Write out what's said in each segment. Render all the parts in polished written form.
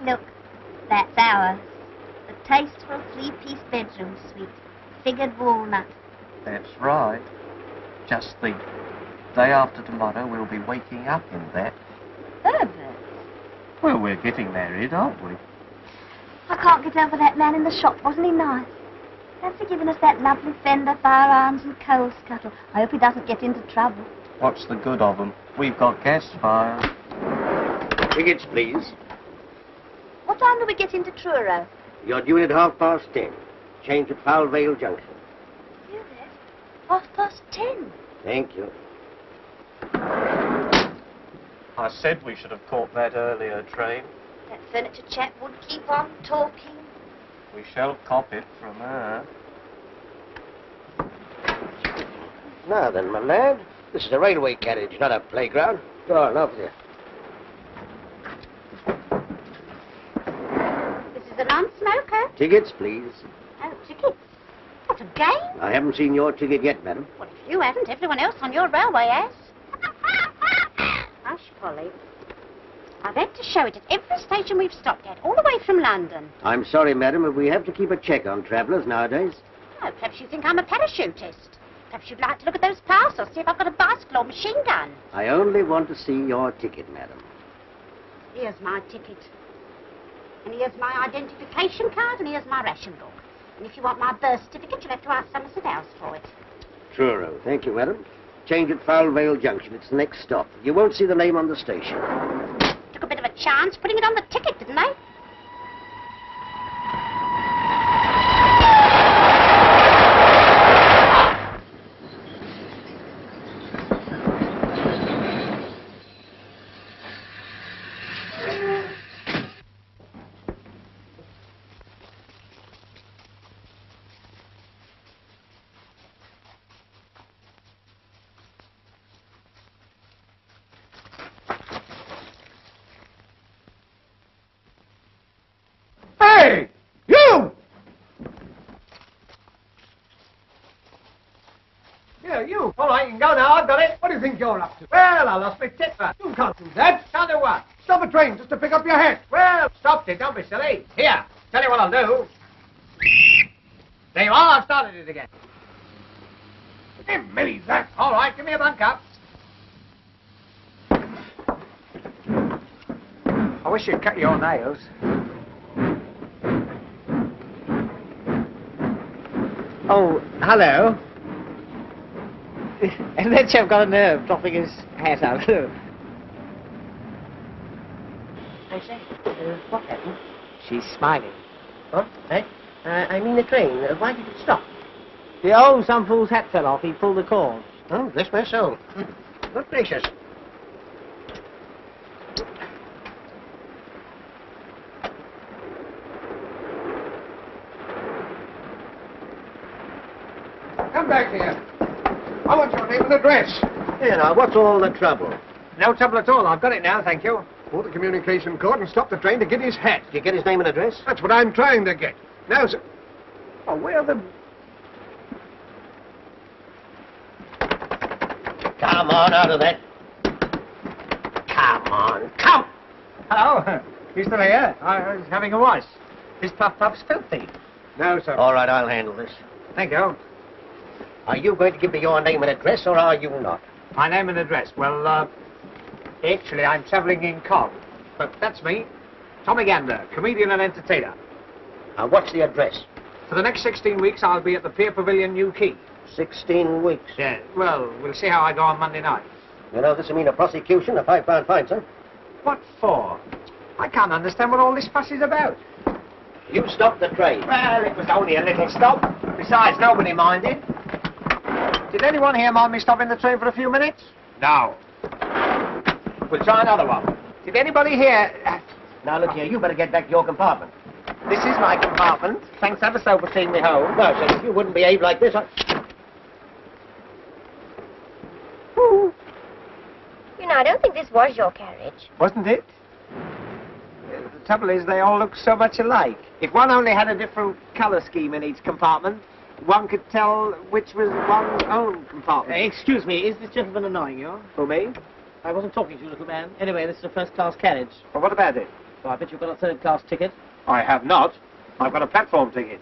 Look, that's ours. The tasteful three-piece bedroom suite. Figured walnut. That's right. Just think, day after tomorrow we'll be waking up in that. Herbert. Well, we're getting married, aren't we? I can't get over that man in the shop. Wasn't he nice? Fancy giving us that lovely Fender firearms and coal scuttle. I hope he doesn't get into trouble. What's the good of them? We've got gas fires. Tickets, please. What time do we get into Truro? You're due in at 10:30. Change at Foul Vale Junction. You there? 10:30. Thank you. I said we should have caught that earlier train. That furniture chap would keep on talking. We shall cop it from her. Now then, my lad, this is a railway carriage, not a playground. Go on, off with you. This is a non-smoker. Tickets, please. Oh, tickets. What a game. I haven't seen your ticket yet, madam. Well, if you haven't, everyone else on your railway has. Hush, Polly. I've had to show it at every station we've stopped at, all the way from London. I'm sorry, madam, but we have to keep a check on travellers nowadays. Oh, perhaps you think I'm a parachutist. Perhaps you'd like to look at those parcels, see if I've got a bicycle or machine gun. I only want to see your ticket, madam. Here's my ticket. And here's my identification card, and here's my ration book. And if you want my birth certificate, you'll have to ask Somerset House for it. Truro. Thank you, madam. Change at Foul Vale Junction. It's the next stop. You won't see the name on the station. Took a bit of a chance putting it on the ticket, didn't they? Hey! You! Yeah, you. All right, you can go now. I've got it. What do you think you're up to? Well, I lost my tip. You can't do that. Can't do what? Stop a train just to pick up your hat. Well, stopped it. Don't be silly. Here, tell you what I'll do. There you are. I've started it again. Give me that. All right, give me a bunk up. I wish you'd cut your nails. Oh, hello. And that chap got a nerve dropping his hat out. I say, what happened? She's smiling. Huh? Eh? I mean the train. Why did it stop? Some fool's hat fell off. He pulled the cord. Oh, bless my soul. Good gracious. Come back here. I want your name and address. Here now, what's all the trouble? No trouble at all. I've got it now, thank you. Pull the communication cord and stop the train to get his hat. Did you get his name and address? That's what I'm trying to get. Now, sir. Oh, where the... Come on, out of that. Come on, come! Hello. You still here? I was having a wash. This puff-puff's filthy. No, sir. All right, I'll handle this. Thank you. Are you going to give me your name and address, or are you not? My name and address. Well, actually, I'm travelling in Cog. But that's me. Tommy Gander, comedian and entertainer. What's the address? For the next 16 weeks, I'll be at the Pier Pavilion, New Quay. 16 weeks. Yeah, well, we'll see how I go on Monday night. You know, this will mean a prosecution, a £5 fine, sir. What for? I can't understand what all this fuss is about. You stopped the train. Well, it was only a little stop. Besides, nobody minded. Did anyone here mind me stopping the train for a few minutes? No. We'll try another one. Did anybody here... Now, look here, you better get back to your compartment. This is my compartment. Thanks ever so for seeing me home. No, sir, if you wouldn't behave like this, You know, I don't think this was your carriage. Wasn't it? The trouble is, they all look so much alike. If one only had a different colour scheme in each compartment, one could tell which was one's own compartment. Excuse me, is this gentleman annoying you? For me? I wasn't talking to you, little man. Anyway, this is a first-class carriage. Well, what about it? so I bet you've got a third-class ticket. I have not. I've got a platform ticket.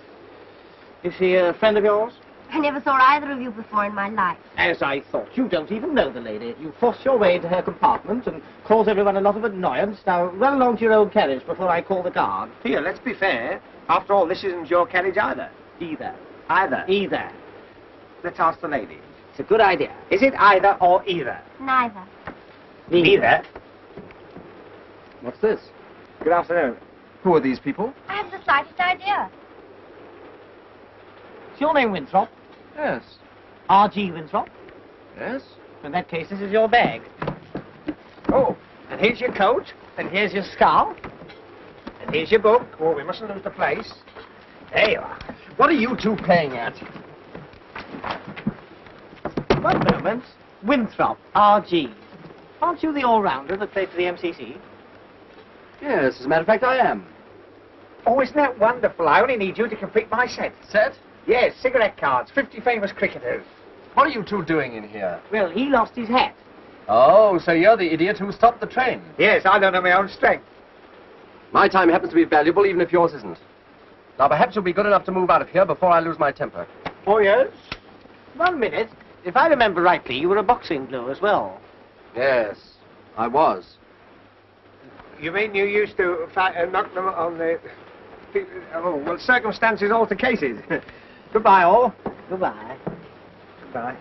Is she a friend of yours? I never saw either of you before in my life. As I thought. You don't even know the lady. You force your way into her compartment and cause everyone a lot of annoyance. Now, run along to your own carriage before I call the guard. Here, let's be fair. After all, this isn't your carriage either. Either. Either. Let's ask the lady. It's a good idea. Is it either or either? Neither. Neither. What's this? Good afternoon. Who are these people? I haven't the slightest idea. Is your name Winthrop? Yes. R.G. Winthrop? Yes? In that case, this is your bag. Oh, and here's your coat. And here's your scarf. And here's your book. Oh, we mustn't lose the place. There you are. What are you two playing at? One moment. Winthrop, R.G. Aren't you the all-rounder that played for the MCC? Yes, as a matter of fact, I am. Oh, isn't that wonderful? I only need you to complete my set. Set? Yes, cigarette cards, 50 famous cricketers. What are you two doing in here? Well, he lost his hat. Oh, so you're the idiot who stopped the train. Yes, I don't know my own strength. My time happens to be valuable, even if yours isn't. Now, perhaps you'll be good enough to move out of here before I lose my temper. Oh, yes? 1 minute. If I remember rightly, you were a boxing blue as well. Yes, I was. You mean you used to knock them on the... Oh, well, circumstances alter cases. Goodbye, all. Goodbye. Goodbye.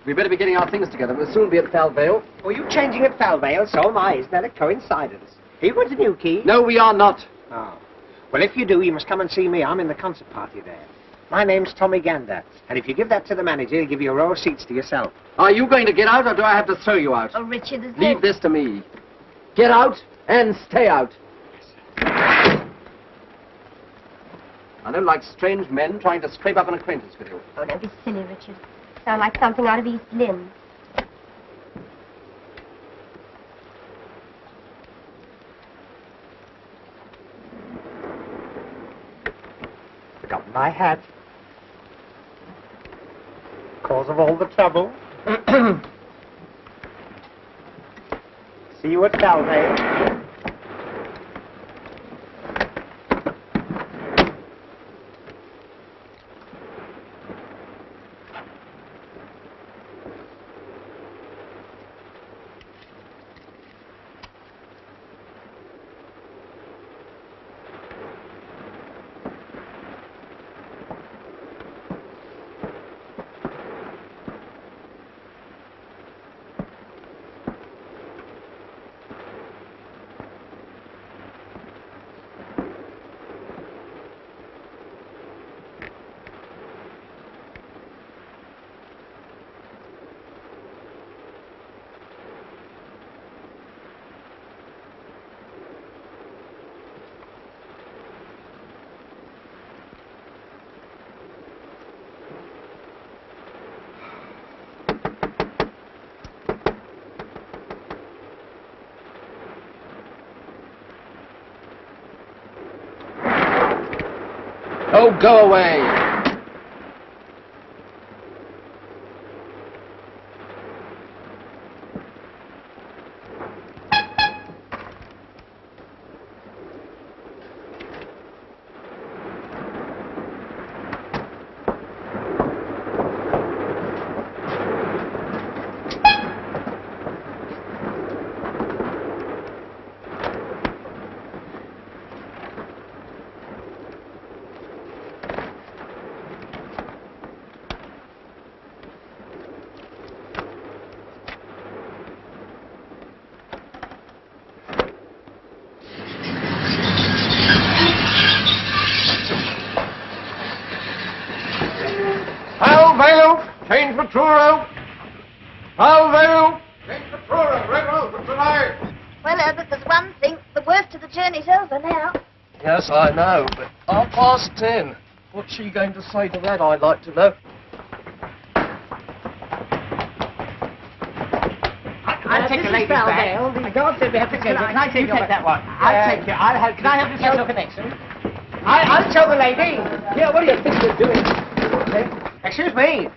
We'd better be getting our things together. We'll soon be at Falvale. Were you changing at Falvale? So am I. Isn't that a coincidence? He wants a new key. No, we are not. Oh. Well, if you do, you must come and see me. I'm in the concert party there. My name's Tommy Gander. And if you give that to the manager, he'll give you a row of seats to yourself. Are you going to get out, or do I have to throw you out? Oh, Richard, there's Leave this to me. Get out and stay out. I don't like strange men trying to scrape up an acquaintance with you. Oh, don't be silly, Richard. Sound like something out of East Lynne. Forgotten my hat. Cause of all the trouble. See you at Falvale. Oh, go away. Change for Truro. Falvale. Change for Truro. Red road for tonight. Well, Herbert, there's one thing. The worst of the journey's over now. Yes, I know, but 10:30. What's she going to say to that, I'd like to know? I'll take the ladies back. The guard said we have to go. Can I take that one? I'll take you. I'll help you. Can I have the social connection? I'll show the lady. Here, what do you think you're doing? Excuse me.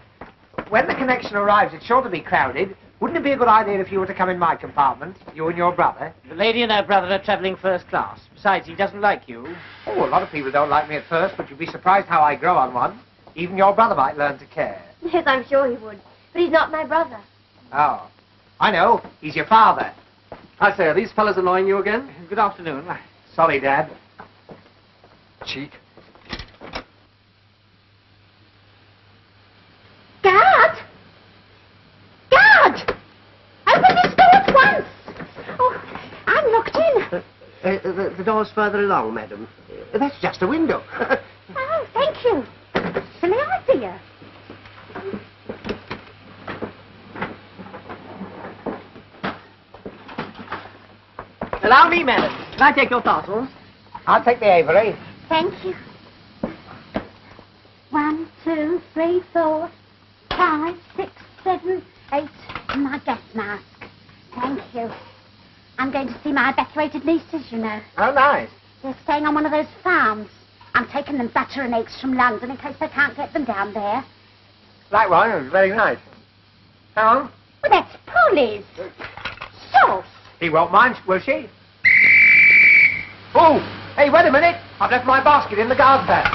When the connection arrives, it's sure to be crowded. Wouldn't it be a good idea if you were to come in my compartment, you and your brother? The lady and her brother are travelling first class. Besides, he doesn't like you. Oh, a lot of people don't like me at first, but you'd be surprised how I grow on one. Even your brother might learn to care. Yes, I'm sure he would. But he's not my brother. Oh, I know. He's your father. I say, are these fellas annoying you again? Good afternoon. Sorry, Dad. Cheek. Guard! Guard! Open this door at once! Oh, I'm locked in. The door's further along, madam. That's just a window. Oh, thank you. Silly idea. Allow me, madam. Can I take your parcels? I'll take the Avery. Thank you. 1, 2, 3, 4, 5, 6, 7, 8. My gas mask. Thank you. I'm going to see my evacuated nieces, you know. Oh, nice. They're staying on one of those farms. I'm taking them butter and eggs from London in case they can't get them down there. Like one, it was very nice. Hang on. Well, that's Polly's. Sauce. He won't mind, will she? Oh, hey, wait a minute. I've left my basket in the guard van.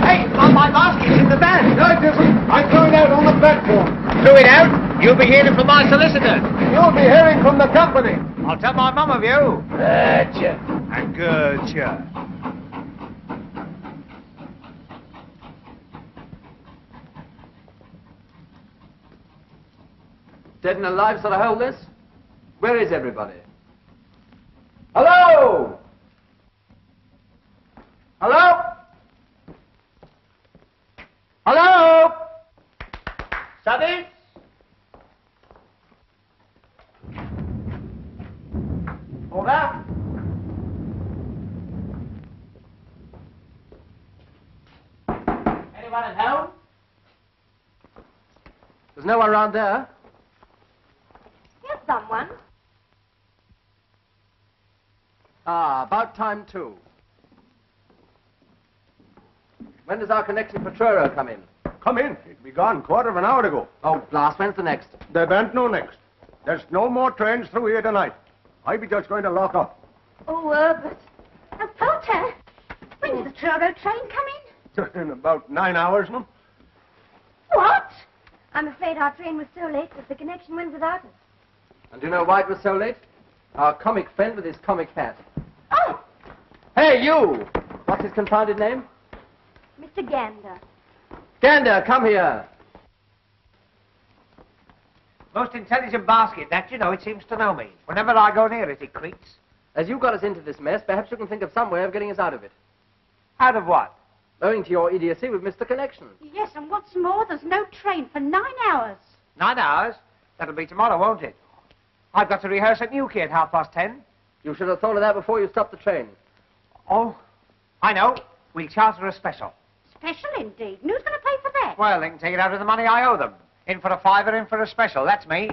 Hey, my basket's in the van. No, it isn't. I threw it out on the platform. Threw it out? You'll be hearing from my solicitor. You'll be hearing from the company. I'll tell my mum of you. Gotcha. And gotcha. Dead and alive sort of hold this? Where is everybody? Hello? Hello? Hello? Sonny? Hold up. Anyone at home? There's no one around there. Here's someone. Ah, about time too. When does our connection for Truro come in? Come in. It'd be gone quarter of an hour ago. Oh, blast, when's the next? There ain't no next. There's no more trains through here tonight. I be just going to lock up. Oh, Herbert. Oh, Porter. When does the Truro train come in? In about 9 hours, ma'am. What? I'm afraid our train was so late that the connection went without us. And do you know why it was so late? Our comic friend with his comic hat. Oh, Hey, you! What's his confounded name? Mr. Gander. Gander, come here. Most intelligent basket, that, you know, it seems to know me. Whenever I go near it, it creaks. As you got us into this mess, perhaps you can think of some way of getting us out of it. Out of what? Owing to your idiocy, we've missed the connection. yes, and what's more, there's no train for 9 hours. 9 hours? That'll be tomorrow, won't it? I've got to rehearse at Newquay at 10:30. You should have thought of that before you stopped the train. Oh, I know. We'll charter a special. Special indeed. And who's going to pay for that? Well, they can take it out of the money I owe them. In for a fiver, in for a special. That's me.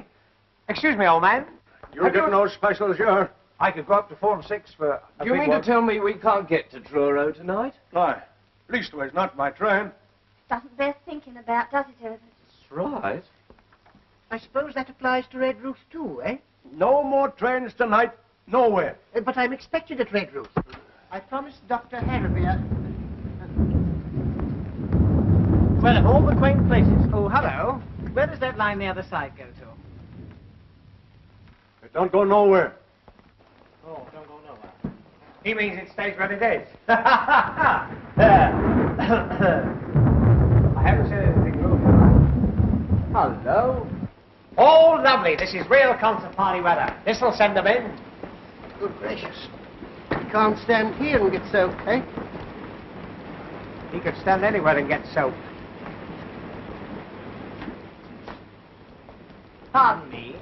Excuse me, old man. You get no specials here. I could go up to 4 and 6 for a Do you big mean one. to tell me we can't get to Truro tonight? Aye. Leastways, not my train. Doesn't bear thinking about, does it, Herbert? That's right. I suppose that applies to Red Roof too, eh? No more trains tonight. Nowhere. But I'm expected at Red Roof. I promised Dr. Harrowby. Well, of all the quaint places. Oh, hello. Where does that line the other side go to? It don't go nowhere. Oh, don't go nowhere. He means it stays where it is. I haven't said anything rude. Hello? Oh, lovely. This is real concert party weather. This'll send them in. Good gracious. You can't stand here and get soaked, eh? He could stand anywhere and get soaked. Pardon me.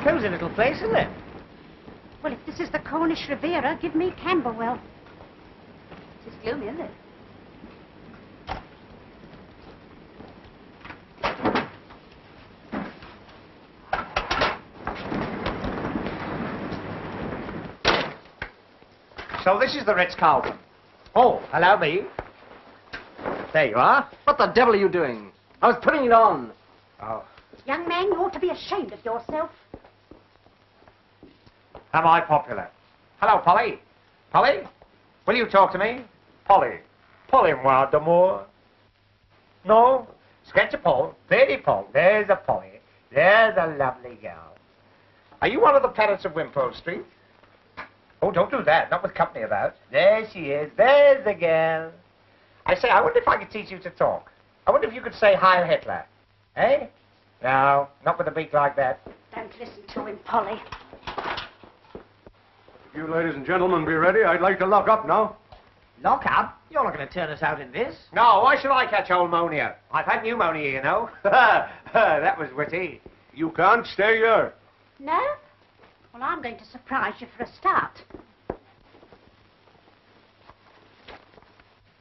Cozy little place, isn't it? Well, if this is the Cornish Riviera, give me Camberwell. It's gloomy, isn't it? so this is the Ritz-Carlton. Oh, allow me. There you are. What the devil are you doing? I was putting it on. Oh. Young man, you ought to be ashamed of yourself. Am I popular? Hello, Polly. Polly? Will you talk to me? Polly. Polly-moi d'amour. No? Sketch a Paul. Very Paul. There's a Polly. There's a lovely girl. Are you one of the parrots of Wimpole Street? Oh, don't do that. Not with company about. There she is. There's the girl. I say, I wonder if I could teach you to talk. I wonder if you could say Heil Hitler. Eh? No, not with a beak like that. Don't listen to him, Polly. You ladies and gentlemen be ready. I'd like to lock up now. Lock up? You're not going to turn us out in this. No, why should I catch old pneumonia? I've had pneumonia, you know. That was witty. You can't stay here. No? Well, I'm going to surprise you for a start.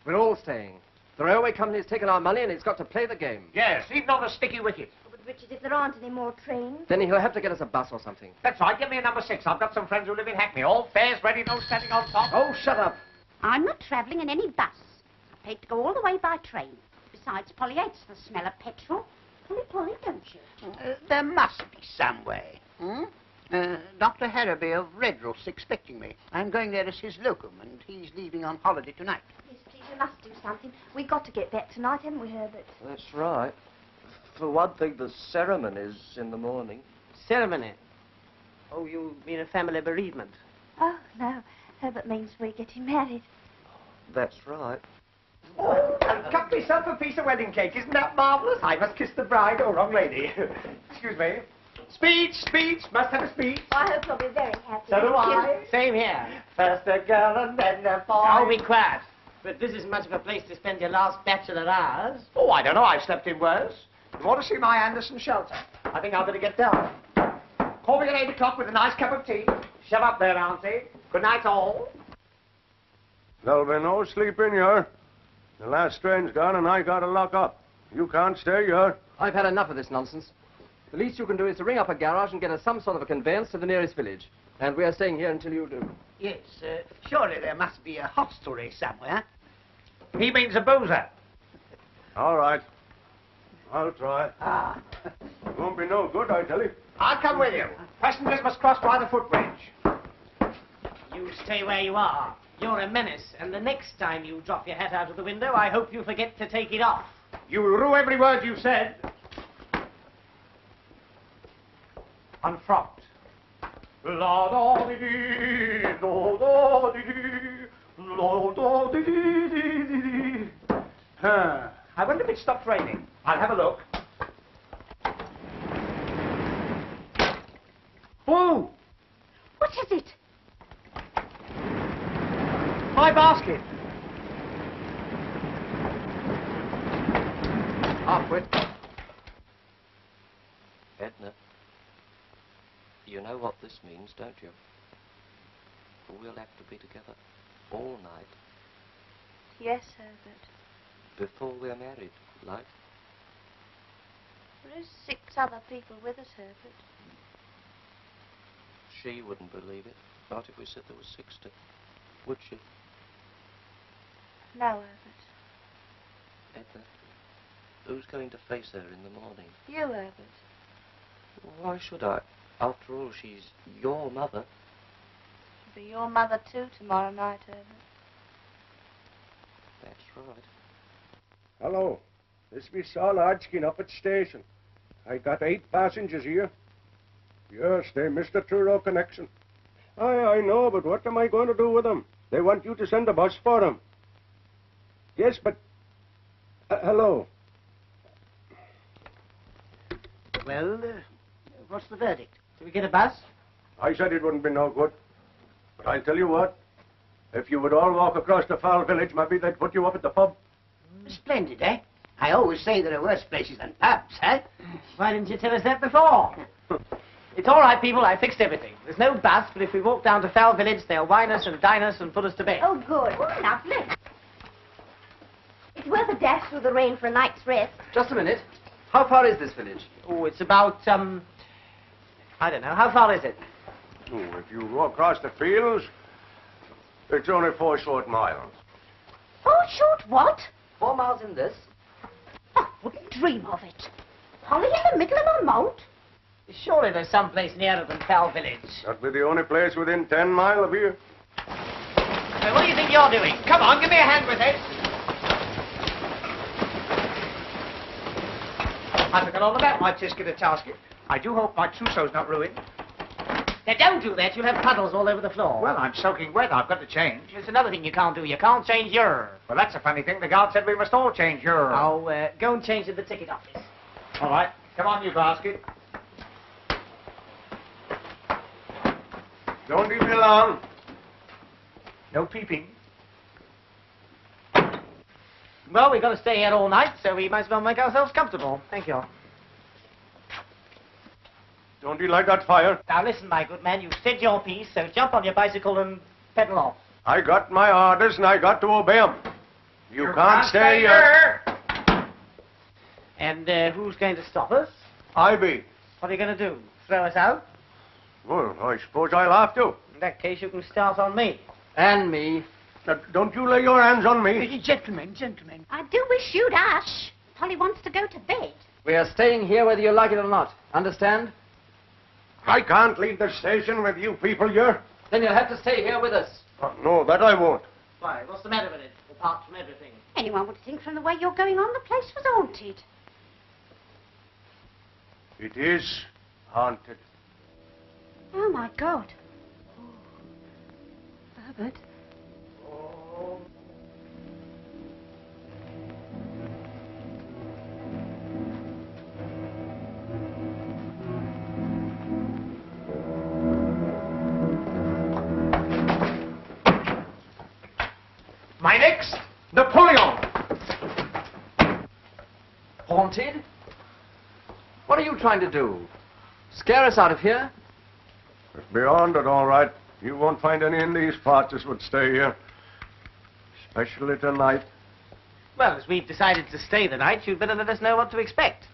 We're all staying. The railway company's taken our money and it's got to play the game. Yes, even on the sticky wicket. But, Richard, if there aren't any more trains... Then he'll have to get us a bus or something. That's right, get me a number 6. I've got some friends who live in Hackney. All fares ready, no standing on top. Oh, shut up. I'm not travelling in any bus. I paid to go all the way by train. Besides, Polly hates the smell of petrol. Polly, don't you? There must be some way. Dr. Harraby of Redruth's expecting me. I'm going there as his locum, and he's leaving on holiday tonight. Yes, please, we must do something. We've got to get back tonight, haven't we, Herbert? That's right. For one thing, the ceremony's in the morning. Ceremony? Oh, you mean a family bereavement? Oh, no. Herbert means we're getting married. That's right. Oh, I've cut myself a piece of wedding cake. Isn't that marvellous? I must kiss the bride. Oh, wrong lady. Excuse me. Speech. Must have a speech. I hope you'll be very happy. So do I. Same here. First a girl and then a boy. I'll be quiet. But this isn't much of a place to spend your last bachelor hours. Oh, I don't know. I've slept in worse. You want to see my Anderson shelter? I think I'll better get down. Call me at 8 o'clock with a nice cup of tea. Shut up there, Auntie. Good night, all. There'll be no sleep in here. The last train's gone and I gotta lock up. You can't stay here. I've had enough of this nonsense. The least you can do is to ring up a garage and get us some sort of a conveyance to the nearest village. And we're staying here until you do. Yes, surely there must be a hostelry somewhere. He means a boozer. All right. I'll try. It won't be no good, I tell you. I'll come with you. Passengers must cross by the footbridge. You stay where you are. You're a menace, and the next time you drop your hat out of the window, I hope you forget to take it off. You will rue every word you've said. Unfrocked. La da dee dee, do do dee dee, la da dee dee dee dee. I wonder if it stopped raining. I'll have a look. Oh! What is it? My basket. Half-wit. Edna, you know what this means, don't you? We'll have to be together all night Yes, Herbert. before we're married, like. There is 6 other people with us, Herbert. She wouldn't believe it, not if we said there was 60. Would she? No, Herbert. Edna, who's going to face her in the morning? You, Herbert. Why should I? After all, she's your mother. She'll be your mother, too, tomorrow night, Herbert. That's right. Hello. This is Saul Hodgkin up at station. I got 8 passengers here. Yes, they missed the Truro connection. I know, but what am I going to do with them? They want you to send a bus for them. Yes, but... hello. Well, what's the verdict? Do we get a bus? I said it wouldn't be no good. But I'll tell you what. If you would all walk across the foul village, maybe they'd put you up at the pub. Splendid, eh? I always say there are worse places than pubs, eh? Why didn't you tell us that before? It's all right, people. I fixed everything. There's no bus, but if we walk down to Foul Village, they'll wine us and dine us and put us to bed. Oh, good. Oh, lovely. It's worth a dash through the rain for a night's rest. Just a minute. How far is this village? Oh, it's about, I don't know. How far is it? Oh, if you go across the fields, It's only 4 short miles. 4 short what? 4 miles in this. I wouldn't dream of it. Polly in the middle of a moat? Surely there's some place nearer than Fell Village. That'll be the only place within 10 miles of here. So what do you think you're doing? Come on, give me a hand with it. I forgot all about my tisket of tasket. I do hope my trousseau's not ruined. Now, don't do that. You'll have puddles all over the floor. Well, I'm soaking wet. I've got to change. There's another thing you can't do. You can't change your... Well, that's a funny thing. The guard said we must all change your... Oh, go and change at the ticket office. All right. Come on, you basket. Don't leave me alone. No peeping. Well, we've got to stay here all night, so we might as well make ourselves comfortable. Thank you. Don't you like that fire? Now, listen, my good man. You've said your piece, so jump on your bicycle and pedal off. I got my orders and I got to obey 'em. You can't stay here. And who's going to stop us? I be. What are you going to do? Throw us out? Well, I suppose I'll have to. In that case, you can start on me. And me. Don't you lay your hands on me. Gentlemen. I do wish you'd ash. Polly wants to go to bed. We are staying here whether you like it or not. Understand? I can't leave the station with you people here. Then you'll have to stay here with us. No, that I won't. Why, what's the matter with it, apart from everything? Anyone would think from the way you're going on the place was haunted. It is haunted. Oh, my God. Herbert. My next, Napoleon. Haunted? What are you trying to do? Scare us out of here? It's beyond it, all right. You won't find any in these parts that would stay here. Especially tonight. Well, as we've decided to stay the night, you'd better let us know what to expect.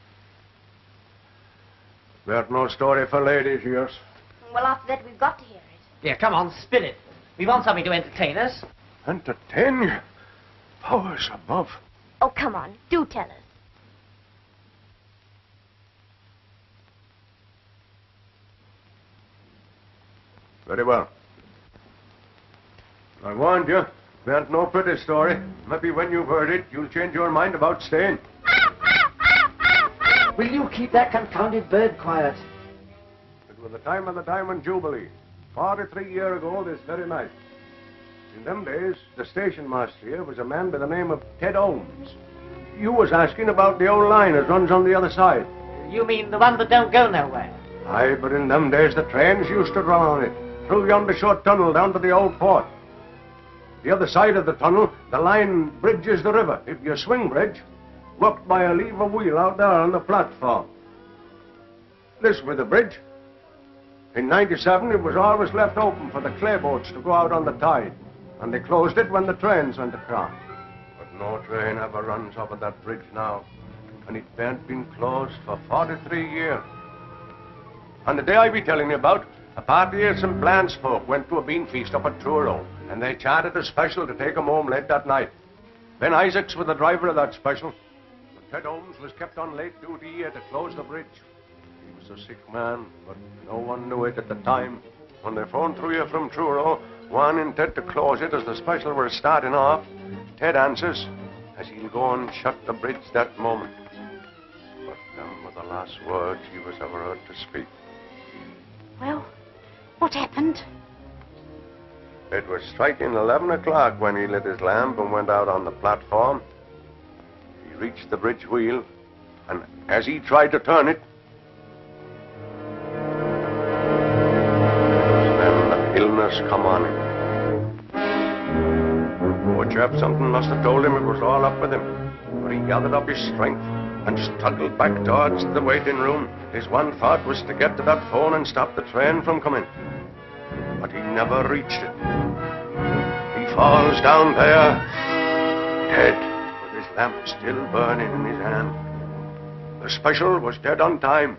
There's no story for ladies, yours. Well, after that, we've got to hear it. Yeah, come on, spin it. We want something to entertain us. Entertain you? Powers above. Oh, come on. Do tell us. Very well. I warned you. There's no pretty story. Maybe when you've heard it, you'll change your mind about staying. Will you keep that confounded bird quiet? It was the time of the Diamond Jubilee. 43 years ago this very night. In them days, the station master here was a man by the name of Ted Owens. You was asking about the old line that runs on the other side. You mean the one that don't go nowhere? Aye, but in them days the trains used to run on it, through yonder short tunnel down to the old port. The other side of the tunnel, the line bridges the river. If you swing bridge, worked by a lever wheel out there on the platform. This was the bridge. In '97, it was always left open for the clay boats to go out on the tide, and they closed it when the trains went across. But no train ever runs over that bridge now, and it ain't been closed for 43 years. On the day I be telling you about, a party of St. Blanche folk went to a bean feast up at Truro, and they chartered a special to take 'em home late that night. Ben Isaacs was the driver of that special, but Ted Owens was kept on late duty here to close the bridge. He was a sick man, but no one knew it at the time. When they phoned through here from Truro, wanting Ted to close it as the special were starting off, Ted answers as he'll go and shut the bridge that moment. But them were the last words he was ever heard to speak. Well, what happened? It was striking 11 o'clock when he lit his lamp and went out on the platform. He reached the bridge wheel, and as he tried to turn it, then the illness come on him. Poor chap, something must have told him it was all up with him. But he gathered up his strength and struggled back towards the waiting room. His one thought was to get to that phone and stop the train from coming. But he never reached it. He falls down there, dead, with his lamp still burning in his hand. The special was dead on time.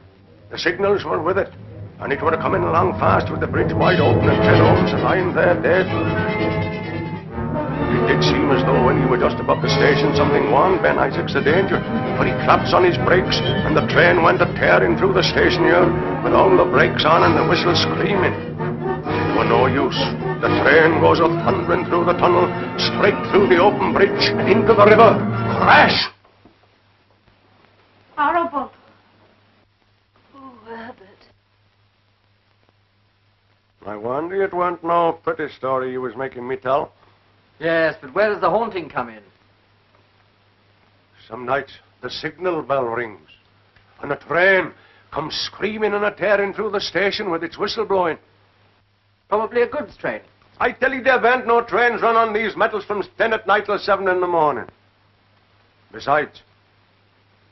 The signals were with it, and it would have come in along fast with the bridge wide open and Ted Owens lying there dead. It did seem as though when he were just above the station, something warned Ben Isaacs of danger. But he claps on his brakes, and the train went a-tearing through the station here, with all the brakes on and the whistle screaming. It were no use. The train goes a-thundering through the tunnel, straight through the open bridge, and into the river. Crash! Horrible. Oh, Herbert. I wonder it weren't no pretty story you was making me tell. Yes, but where does the haunting come in? Some nights the signal bell rings, and a train comes screaming and a-tearing through the station with its whistle blowing. Probably a goods train. I tell you, there ain't no trains run on these metals from 10 at night till 7 in the morning. Besides,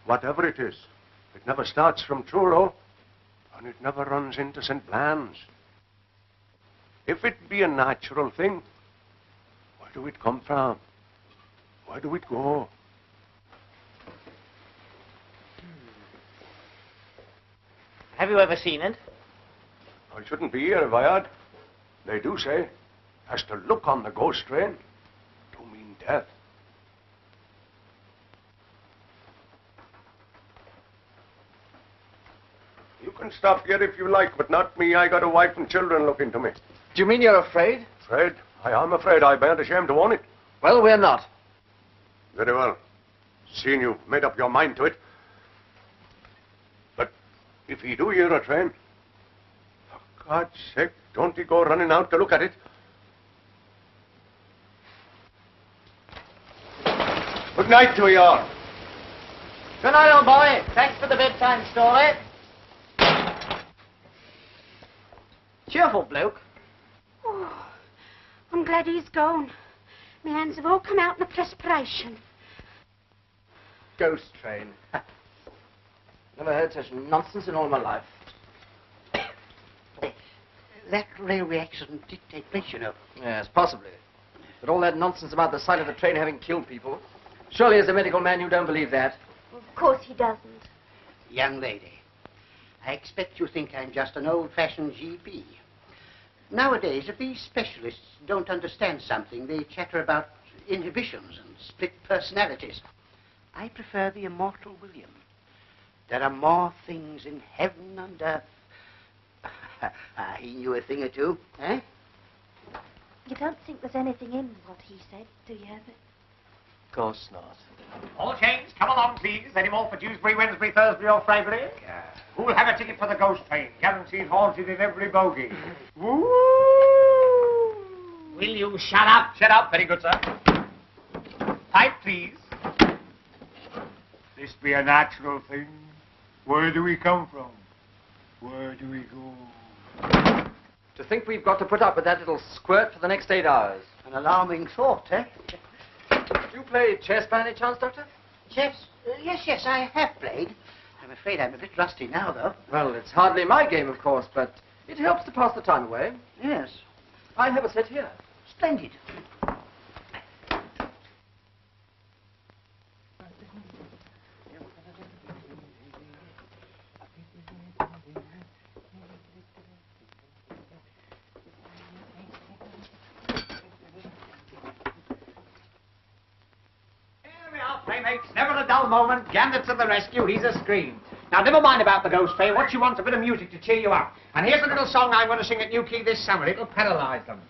whatever it is, it never starts from Truro, and it never runs into St. Blan's. If it be a natural thing, where do it come from? Where do it go? Have you ever seen it? I shouldn't be here if I had. They do say, as to look on the ghost train, to mean death. You can stop here if you like, but not me. I got a wife and children looking to me. Do you mean you're afraid? Afraid? I am afraid. I ain't ashamed to own it. Well, we're not. Very well. Seeing you've made up your mind to it. But if he do hear a train, for God's sake, don't he go running out to look at it? Good night to you all. Good night, old boy. Thanks for the bedtime story. Cheerful bloke. Oh, I'm glad he's gone. My hands have all come out in a perspiration. Ghost train. Never heard such nonsense in all my life. That railway accident did take place, you know. Yes, possibly. But all that nonsense about the side of the train having killed people. Surely as a medical man you don't believe that. Of course he doesn't. Young lady, I expect you think I'm just an old-fashioned GP. Nowadays, if these specialists don't understand something, they chatter about inhibitions and split personalities. I prefer the immortal William. There are more things in heaven and earth. He knew a thing or two, eh? You don't think there's anything in what he said, do you, Herbert? Of course not. All change, come along, please. Any more for Dewsbury, Wednesbury, Thursbury, or Freybury? Who'll have a ticket for the ghost train? Guaranteed haunted in every bogie. Woo! Will you shut up? Shut up. Very good, sir. Pipe, please. This be a natural thing. Where do we come from? Where do we go? To think we've got to put up with that little squirt for the next 8 hours. An alarming thought, eh? Do you play chess by any chance, Doctor? Chess? Yes, I have played. I'm afraid I'm a bit rusty now, though. Well, it's hardly my game, of course, but it helps to pass the time away. Yes. I have a set here. Splendid. Playmates, never a dull moment. Gambit to the rescue, he's a scream. Now, never mind about the ghost train. What you want is a bit of music to cheer you up. And here's a little song I'm going to sing at New Key this summer. It'll paralyze them.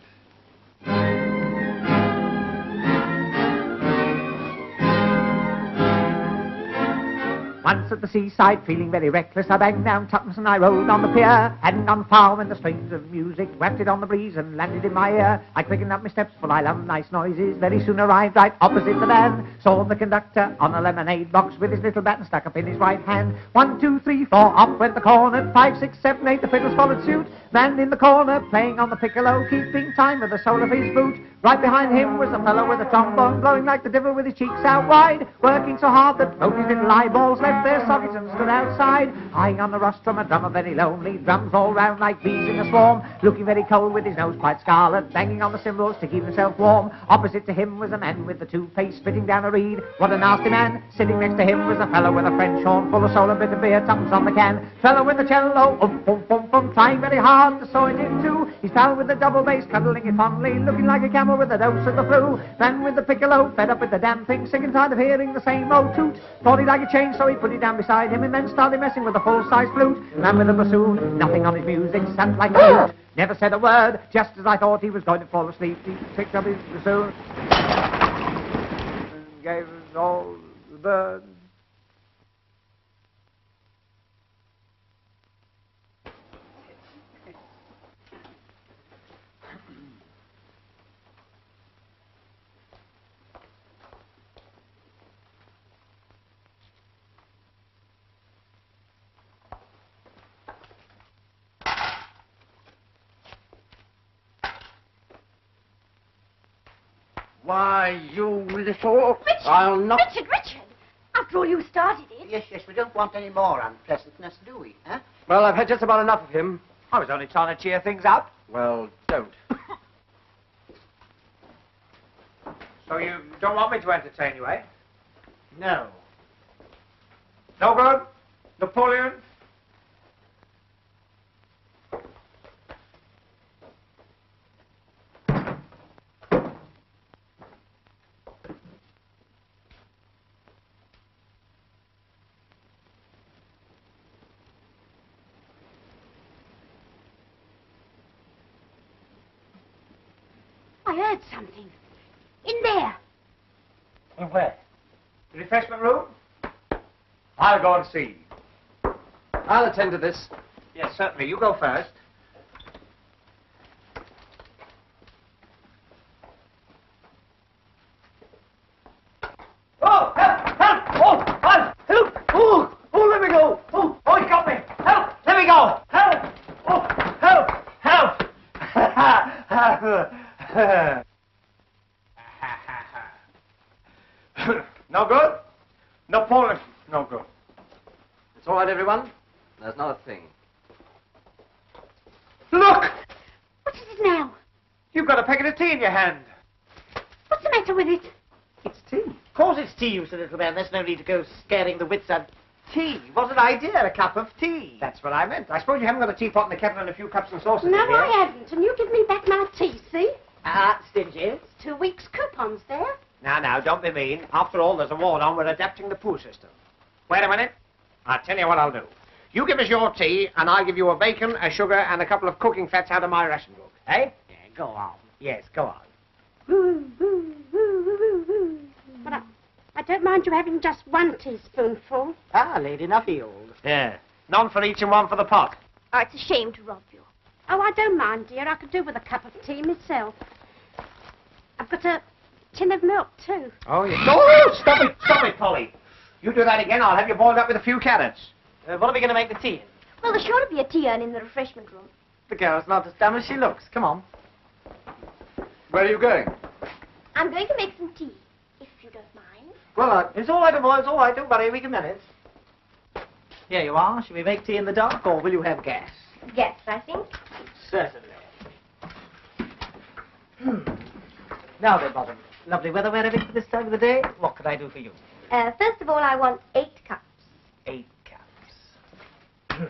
Once at the seaside, feeling very reckless, I banged down tuppence and I rode on the pier. Hadn't gone far when the strains of music wafted on the breeze and landed in my ear. I quickened up my steps, for I love nice noises. Very soon arrived right opposite the van. Saw the conductor on a lemonade box with his little baton stuck up in his right hand. 1, 2, 3, 4, up went the cornet. 5, 6, 7, 8, the fiddles followed suit. Man in the corner, playing on the piccolo, keeping time with the sole of his boot. Right behind him was a fellow with a trombone, blowing like the devil with his cheeks out wide, working so hard that both his little eyeballs left their sockets and stood outside. High on the rostrum, a drummer very lonely, drums all round like bees in a swarm, looking very cold with his nose quite scarlet, banging on the cymbals to keep himself warm. Opposite to him was a man with the two-face spitting down a reed. What a nasty man! Sitting next to him was a fellow with a French horn, full of soul and bit of beer, tuppence on the can. Fellow with the cello, trying very hard to saw it in two. His pal with the double bass, cuddling it fondly, looking like a camel asthma with a dose of the flu. Then with the piccolo, fed up with the damn thing, sick and tired of hearing the same old toot. Thought he'd like a change, so he put it down beside him and then started messing with a full-size flute. Man with a bassoon, nothing on his music, sounded like a flute. Never said a word, just as I thought he was going to fall asleep. He picked up his bassoon and gave us all the birds. Why, you little... Richard! I'll not... Richard! After all, you started it. Yes, we don't want any more unpleasantness, do we, huh? Well, I've had just about enough of him. I was only trying to cheer things up. Well, don't. So you don't want me to entertain you, eh? No. No good? Napoleon? I heard something. In there. And where? The refreshment room? I'll go and see. I'll attend to this. Yes, certainly. You go first. Oh, help! Help! Oh, help! Oh, let me go! Oh, he got me! Help! Let me go! Help! Oh, help! Help! No good? Napoleon, no good. It's all right, everyone. There's not a thing. Look! What is it now? You've got a packet of tea in your hand. What's the matter with it? It's tea. Of course it's tea, you silly little man. There's no need to go scaring the wits out. Tea. What an idea, a cup of tea. That's what I meant. I suppose you haven't got a teapot and a kettle and a few cups and saucers No, in here. I haven't. And you give me back my tea, see? Stingy. It's 2 weeks' coupons there. Now, don't be mean. After all, there's a war on. We're adapting the poo system. Wait a minute. I'll tell you what I'll do. You give us your tea, and I'll give you a bacon, a sugar, and a couple of cooking fats out of my ration book. Eh? Yeah, go on. Yes, go on. But I don't mind you having just 1 teaspoonful. Lady Nuffield. Yeah. None for each and one for the pot. Oh, it's a shame to rob you. Oh, I don't mind, dear. I could do with a cup of tea myself. I've got a tin of milk, too. Oh, yes. No, stop it, Polly. You do that again, I'll have you boiled up with a few carrots. What are we going to make the tea in? Well, there's sure to be a tea urn in the refreshment room. The girl's not as dumb as she looks. Come on. Where are you going? I'm going to make some tea, if you don't mind. Well, It's all right, boy. It's all right. Don't worry. We can manage. Here you are. Shall we make tea in the dark, or will you have gas? Yes, I think. Certainly. Now then, Bottom. Lovely weather we're having for this time of the day. What can I do for you? First of all, I want 8 cups. 8 cups.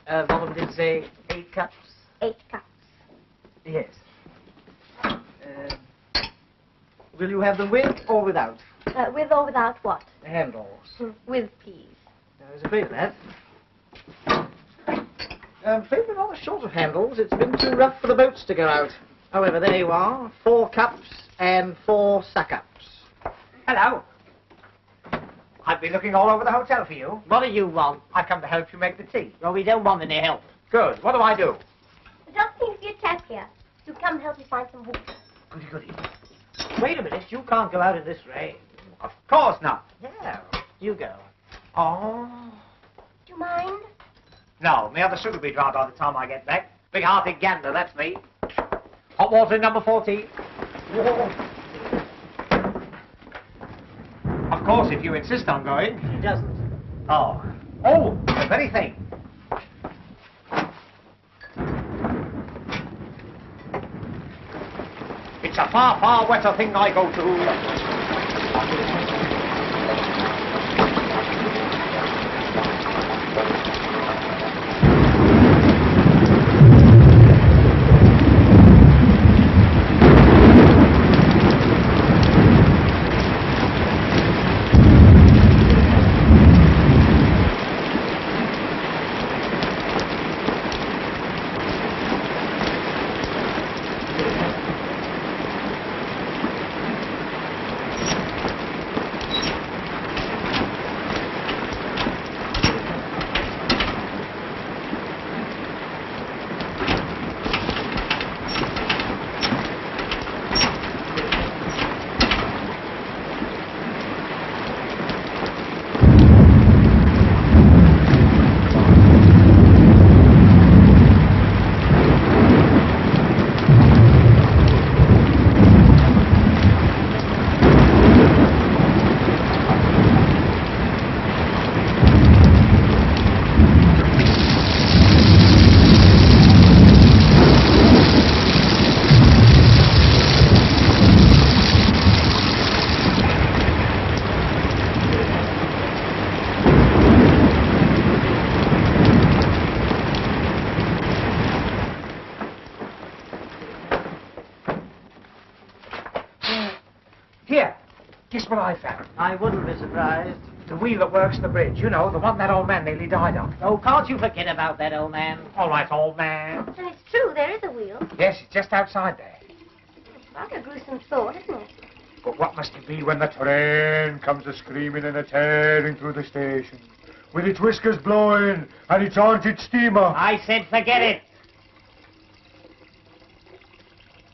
Bottom did say 8 cups? 8 cups. Yes. Will you have them with or without? With or without what? Handles. With, please. I was afraid of that. I'm afraid we're rather short of handles. It's been too rough for the boats to go out. However, there you are. 4 cups and 4 suck-ups. Hello. I've been looking all over the hotel for you. What do you want? I've come to help you make the tea. Well, we don't want any help. Good. What do I do? The doctor seems to be a chap here. So come help me find some water. Goody, goody. Wait a minute. You can't go out in this rain. Of course not. Yeah. You go. Oh. Do you mind? No, my other suit will be drowned by the time I get back. Big-hearted gander, that's me. Hot water in number 14. Of course, if you insist on going. He doesn't. Oh, the very thing. It's a far, far wetter thing I go to. Guess what I found? I wouldn't be surprised. The wheel that works the bridge. You know, the one that old man nearly died on. Oh, can't you forget about that, old man? All right, old man. So it's true, there is a wheel. Yes, it's just outside there. Rather a gruesome thought, isn't it? But what must it be when the train comes a-screaming and a-tearing through the station, with its whiskers blowing and its haunted steamer? I said forget it.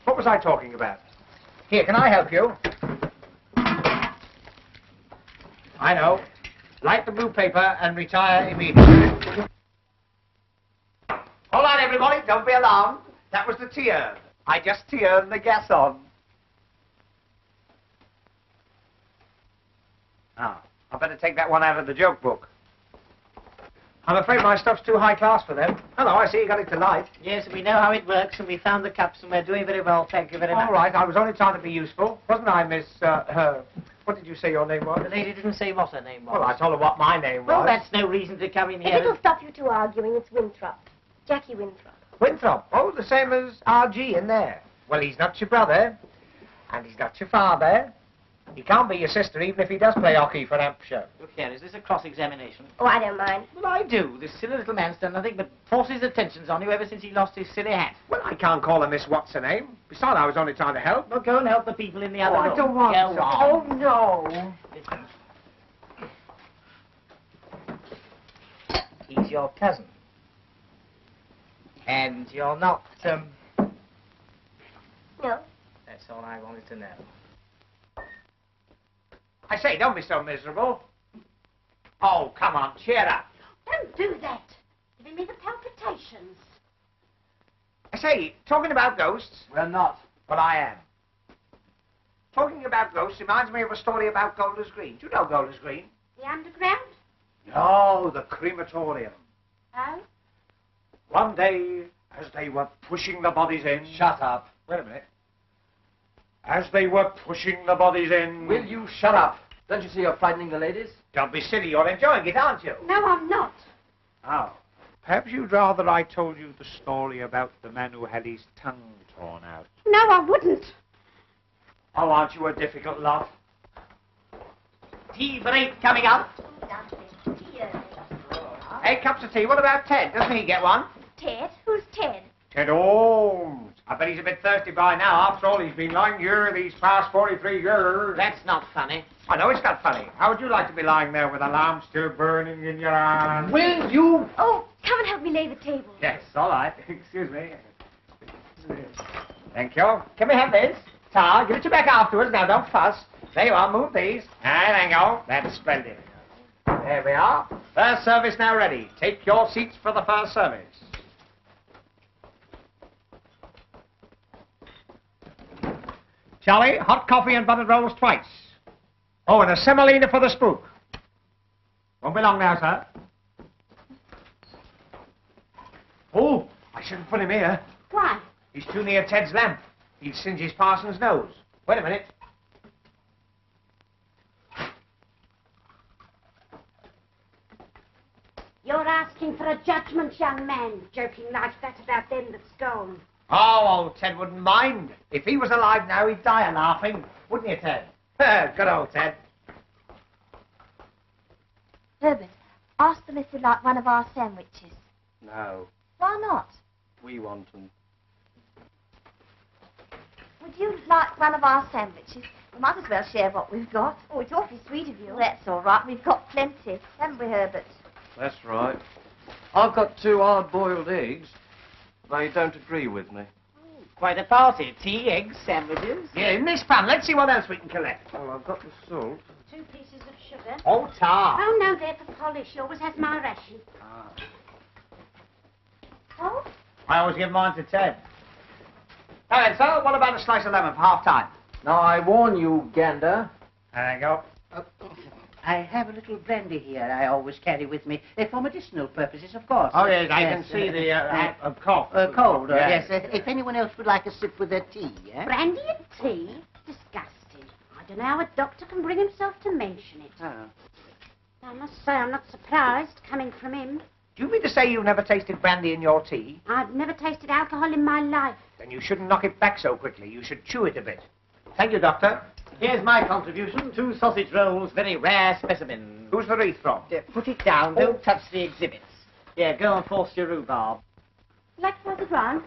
What was I talking about? Here, can I help you? I know. Light the blue paper and retire immediately. Hold on, everybody. Don't be alarmed. That was the tear. I just turned the gas on. Ah, I better take that one out of the joke book. I'm afraid my stuff's too high class for them. Hello, I see you got it to light. Yes, we know how it works, and we found the cups, and we're doing very well. Thank you very much. All right, I was only trying to be useful. Wasn't I, Miss, what did you say your name was? The lady didn't say what her name was. Well, I told her what my name was. Well, that's no reason to come in If here. it'll stop you two arguing, it's Winthrop. Jackie Winthrop. Winthrop. Oh, the same as R.G. in there. Well, he's not your brother, and he's not your father. He can't be your sister, even if he does play hockey for Hampshire. Look here, is this a cross-examination? Oh, I don't mind. Well, I do. This silly little man's done nothing but force his attentions on you ever since he lost his silly hat. Well, I can't call her Miss What's-her-name. Besides, I was only trying to help. Well, go and help the people in the other room. I don't want Go to. on. Oh, no. Listen. He's your cousin. And you're not, No. That's all I wanted to know. I say, don't be so miserable. Oh, come on, cheer up. Don't do that. Giving me the palpitations. I say, talking about ghosts... We're not. Well, I am. Talking about ghosts reminds me of a story about Golders Green. Do you know Golders Green? The underground? No, the crematorium. Oh? One day, as they were pushing the bodies in... Shut up. Wait a minute. As they were pushing the bodies in... Will you shut up? Don't you see you're frightening the ladies? Don't be silly, you're enjoying it, aren't you? No, I'm not. Oh. Perhaps you'd rather I told you the story about the man who had his tongue torn out. No, I wouldn't. Oh, aren't you a difficult lot? Tea break coming up. Hey, cups of tea. What about Ted? Doesn't he get one? Ted? Who's Ted? Ted Holmes. I bet he's a bit thirsty by now. After all, he's been lying here these past 43 years. That's not funny. I know it's not funny. How would you like to be lying there with a lamp still burning in your hand? Will you? Oh, come and help me lay the table. Yes, all right. Excuse me. Thank you. Can we have this? Tar, give it you back afterwards. Now, don't fuss. There you are. Move these. There you go. That's splendid. There we are. First service now ready. Take your seats for the first service. Charlie, hot coffee and buttered rolls twice. Oh, and a semolina for the spook. Won't be long now, sir. Oh, I shouldn't put him here. Why? He's too near Ted's lamp. He'd singe his parson's nose. Wait a minute. You're asking for a judgment, young man, joking like that about them that's gone. Oh, old Ted wouldn't mind. If he was alive now, he'd die a laughing. Wouldn't you, Ted? Good old Ted. Herbert, ask them if they'd like one of our sandwiches. No, Why not? we want them. Would you like one of our sandwiches? We might as well share what we've got. Oh, it's awfully sweet of you. Well, that's all right. We've got plenty. Haven't we, Herbert? That's right. I've got 2 hard-boiled eggs. They don't agree with me. Quite a party. Tea, eggs, sandwiches. Yeah, in this pan. Let's see what else we can collect. Well, I've got the salt. 2 pieces of sugar. Oh, tar. Oh, no, they're for polish. She always has my ration. Oh? I always give mine to Ted. All right, so what about a slice of lemon for half-time? Now, I warn you, Gander. There you go. I have a little brandy here I always carry with me, for medicinal purposes, of course. Oh, yes, I can see the cough. Cold, Yes. yes. If anyone else would like a sip with their tea, eh? Brandy and tea? Disgusting. I don't know how a doctor can bring himself to mention it. Oh. I must say I'm not surprised, coming from him. Do you mean to say you've never tasted brandy in your tea? I've never tasted alcohol in my life. Then you shouldn't knock it back so quickly. You should chew it a bit. Thank you, Doctor. Here's my contribution. 2 sausage rolls, very rare specimen. Who's the wreath from? Put it down. Don't touch the exhibits. Here, go and force your rhubarb. Like to pass it round?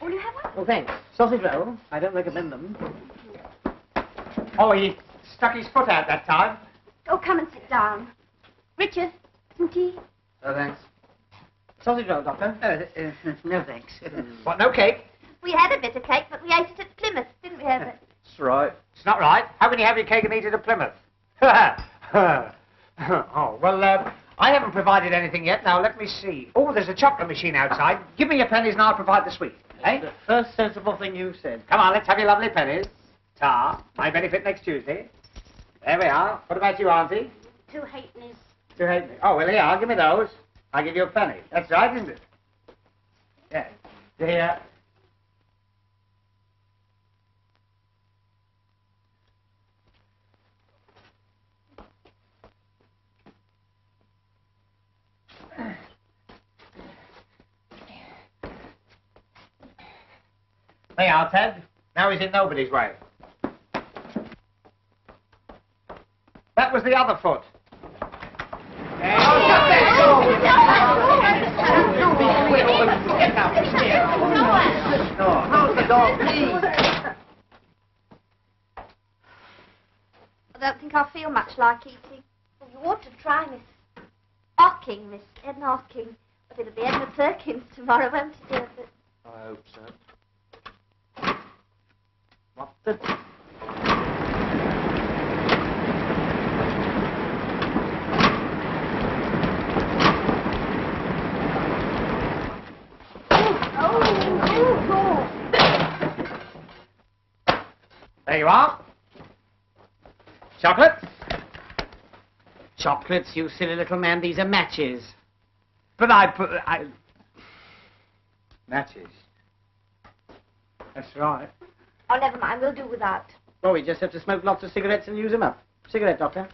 Will you have one? Oh, thanks. Sausage roll. I don't recommend them. Oh, he stuck his foot out that time. Oh, come and sit down. Richard, some tea? Oh, thanks. Sausage roll, Doctor? No, thanks. What, no cake? We had a bit of cake, but we ate it at Plymouth, didn't we, Herbert? That's right. It's not right. How can you have your cake and eat it at Plymouth? Oh, well, I haven't provided anything yet. Now, let me see. Oh, there's a chocolate machine outside. Give me your pennies and I'll provide the sweet. Eh? The first sensible thing you've said. Come on, let's have your lovely pennies. Ta, my benefit next Tuesday. There we are. What about you, Auntie? 2 halfpennies. 2 halfpennies. Oh, well, here, I'll give me those. I'll give you a penny. That's right, isn't it? Yeah. There. There you are, Ted. Now he's in nobody's way. That was the other foot. How's the dog, please? I don't think I feel much like eating. Well, you ought to try Miss Hocking, Miss Edna Hocking. But it'll be Edna Perkins tomorrow, won't it, Herbert? I hope so. What the... There you are. Chocolate? Chocolates, you silly little man. These are matches. But matches. That's right. Oh, never mind. We'll do without. Well, we just have to smoke lots of cigarettes and use them up. Cigarette, Doctor.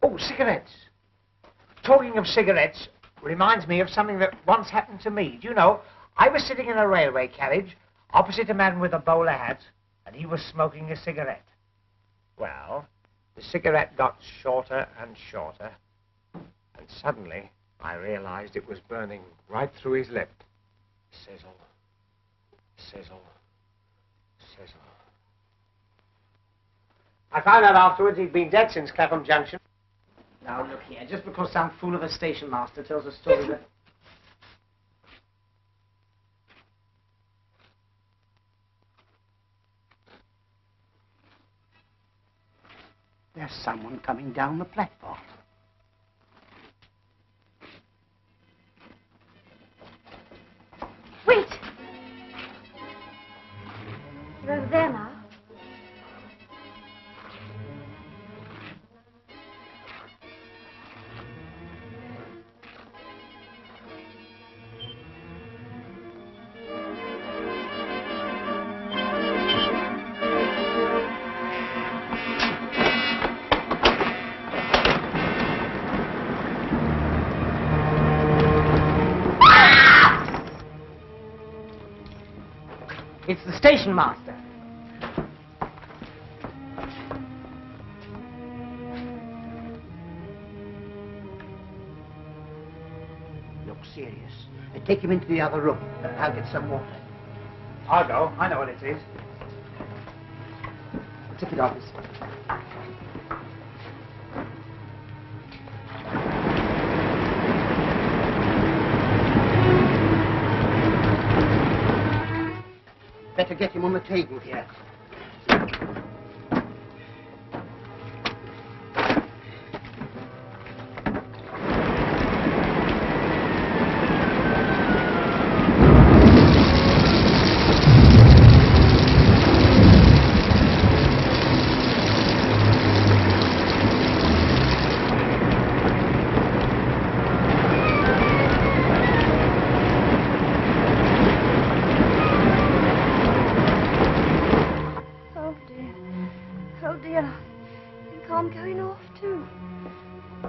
Oh, cigarettes. Talking of cigarettes reminds me of something that once happened to me. Do you know, I was sitting in a railway carriage opposite a man with a bowler hat, and he was smoking a cigarette. Well, the cigarette got shorter and shorter, and suddenly I realized it was burning right through his lip. Sizzle, sizzle, sizzle. I found out afterwards he'd been dead since Clapham Junction. Now, look here. Just because some fool of a station master tells a story that... There's someone coming down the platform. Wait! You're over there now. It's the station master. Look serious. Take him into the other room. I'll get some water. I'll go. I know what it is. Ticket office. Better get him on the table here.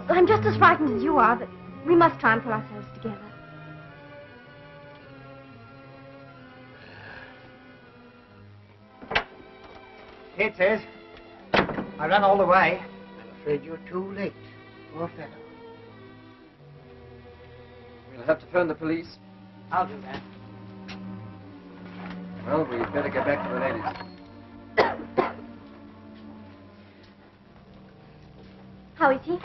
I'm just as frightened as you are, but we must try and pull ourselves together. Here it is. I ran all the way. I'm afraid you're too late. Poor fellow. We'll have to phone the police. I'll do that. Well, we'd better get back to the ladies. How is he?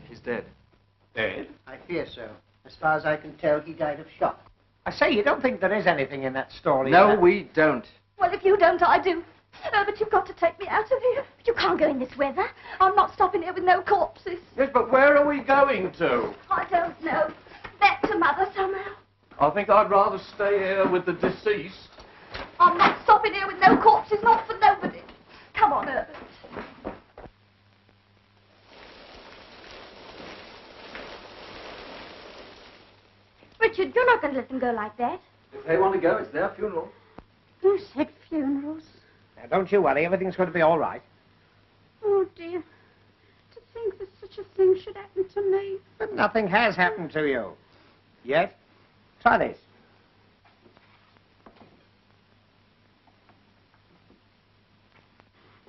He's dead. Dead? I fear so. As far as I can tell, he died of shock. I say, you don't think there is anything in that story? No, we don't. Well, if you don't, I do. But you've got to take me out of here. You can't go in this weather. I'm not stopping here with no corpses. Yes, but where are we going to? I don't know. Back to Mother somehow. I think I'd rather stay here with the deceased. I'm not stopping here with no corpses, not for nobody. Come on, Herbert. Richard, you're not going to let them go like that. If they want to go, it's their funeral. Who said funerals? Now, don't you worry. Everything's going to be all right. Oh, dear. To think that such a thing should happen to me. But nothing has happened to you. Yet. Try this.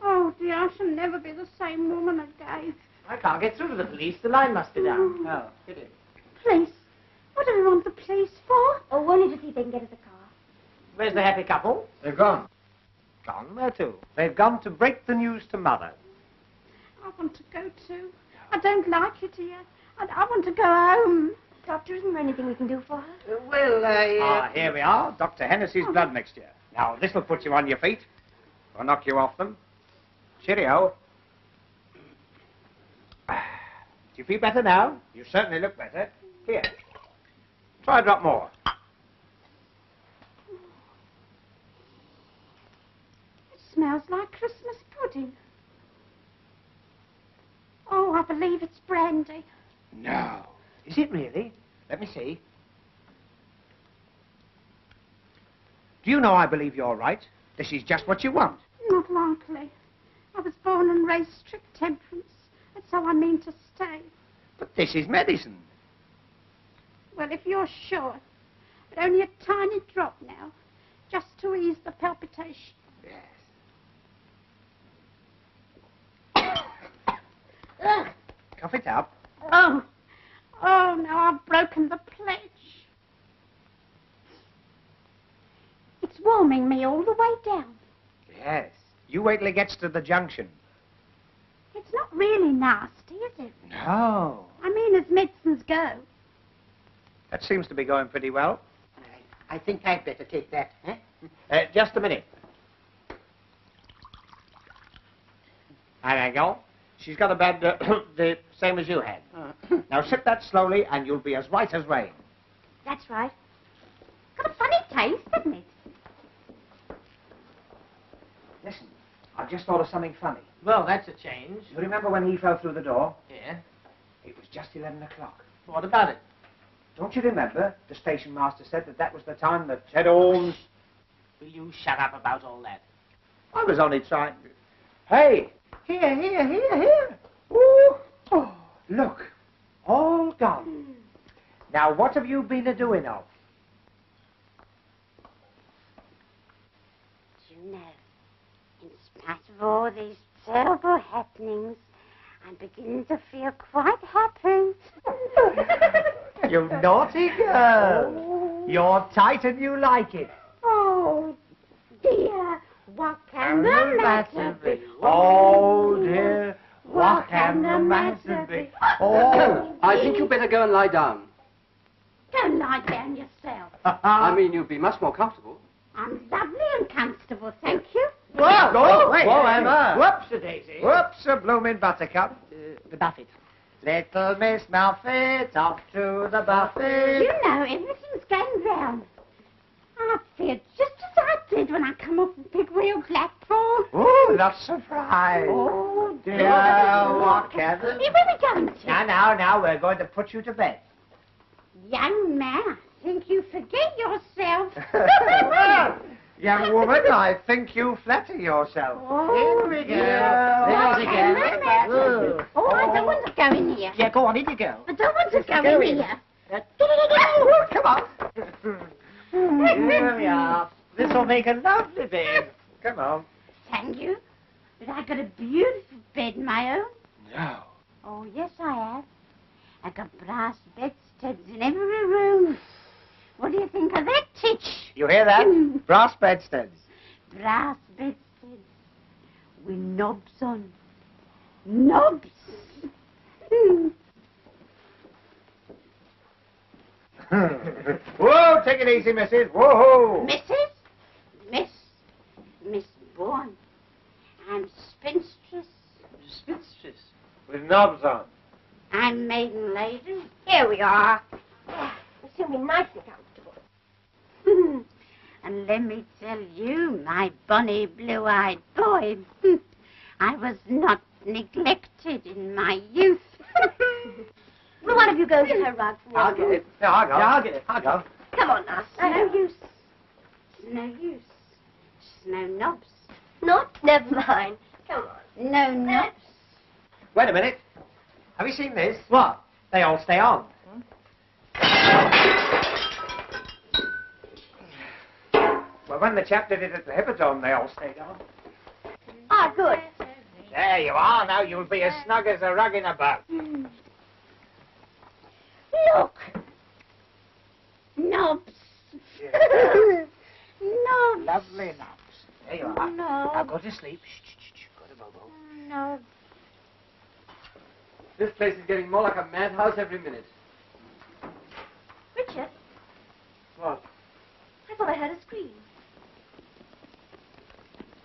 Oh, dear, I shall never be the same woman again. I can't get through to the police. The line must be down. Oh. Get in. Police? What do we want the police for? Oh, only to see if they can get us a car. Where's the happy couple? They've gone. Gone? Where to? They've gone to break the news to Mother. I want to go too. I don't like it here. I want to go home. Doctor, isn't there anything we can do for her? Here we are. Dr. Hennessy's blood mixture. Now, this will put you on your feet. Or knock you off them. Cheerio. Do you feel better now? You certainly look better. Here. Try a drop more. It smells like Christmas pudding. Oh, I believe it's brandy. No. Is it really? Let me see. Do you know I believe you're right? This is just what you want. Not likely. I was born and raised strict temperance. That's how I mean to stay. But this is medicine. Well, if you're sure. But only a tiny drop now. Just to ease the palpitation. Yes. Ugh. Cough it up. Oh. Oh, now I've broken the pledge. It's warming me all the way down. Yes. You wait till it gets to the junction. It's not really nasty, is it? No. I mean, as medicines go. That seems to be going pretty well. I think I'd better take that, eh? Just a minute. There you go. She's got a bad, the same as you had. Now sip that slowly and you'll be as white as rain. That's right. Got a funny taste, doesn't it? Listen, I've just thought of something funny. Well, that's a change. You remember when he fell through the door? Yeah. It was just 11 o'clock. What about it? Don't you remember the station master said that was the time that Ted Holmes... Will you shut up about all that? I was only trying... Hey! Here! Ooh. Oh, look. All gone. Now, what have you been a-doing of? Do you know, in spite of all these terrible happenings, I'm beginning to feel quite happy. You naughty girl. Oh. You're tight and you like it. Oh, dear, what can the matter be? Oh, dear, what can the matter be? Oh, I think you'd better go and lie down. Don't lie down yourself. I mean, you'd be much more comfortable. I'm lovely and comfortable, thank you. Whoa, wait, Emma. Whoops-a-daisy. Whoops, a blooming buttercup. The buffet. Little Miss Muffet, off to the buffet. You know, everything's going round. I feel just as I did when I come off the big wheel platform. Oh, not surprised. Oh, Dear, what can the... Where are we going to? Now, we're going to put you to bed. Young man, I think you forget yourself. Young woman, I think you flatter yourself. Oh, Here we go. There's again. Oh, I don't want to go in here. Yeah, go on, in you go. I don't want to go in here. Come on. Here we are. This will make a lovely bed. Come on. Thank you. But I got a beautiful bed of my own. No. Oh, yes, I have. I got brass bedsteads in every room. What do you think of that, Titch? You hear that? Brass bedsteads. Brass bedsteads with knobs on. Knobs. Whoa, take it easy, missus. Whoa. Miss Bourne. I'm spinstress. Spinstress. With knobs on. I'm maiden lady. Here we are. It's going to be nice and comfortable. And let me tell you, my bonny blue-eyed boy, I was not neglected in my youth. Will one of you go and get her rug for I'll get it. Yeah, I'll go. Yeah, I'll get it. I'll go. Come on now. It's no use. It's no use. It's no knobs. Not? Never mind. Come on. No knobs. Wait a minute. Have you seen this? What? They all stay on. Well, when the chap did it at the Hippodrome, they all stayed on. Ah, good. There you are. Now you'll be as snug as a rug in a bug. Look. Knobs. Knobs. Lovely knobs. There you are. No. Now go to sleep. Shh. Go to Bobo. No. This place is getting more like a madhouse every minute. Richard, What? I thought I heard a scream.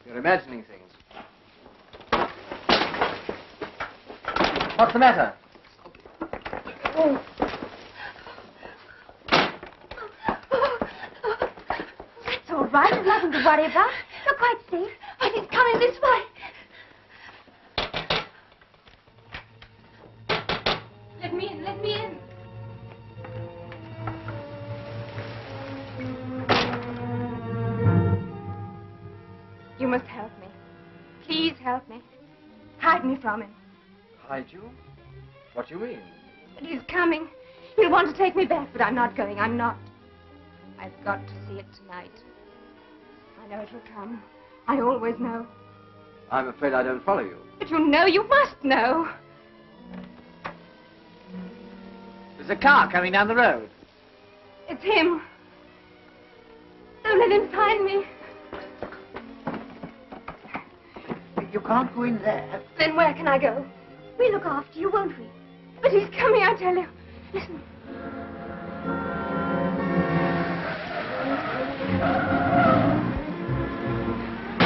You're imagining things. What's the matter? Oh. That's all right. There's nothing to worry about. You're quite safe. But he's coming this way. Let me in. Let me in. You must help me. Please help me. Hide me from him. Hide you? What do you mean? He's coming. He'll want to take me back, but I'm not going. I'm not. I've got to see it tonight. I know it'll come. I always know. I'm afraid I don't follow you. But you know, you must know. There's a car coming down the road. It's him. Don't let him find me. You can't go in there. Then where can I go? We'll look after you, won't we? But he's coming, I tell you. Listen.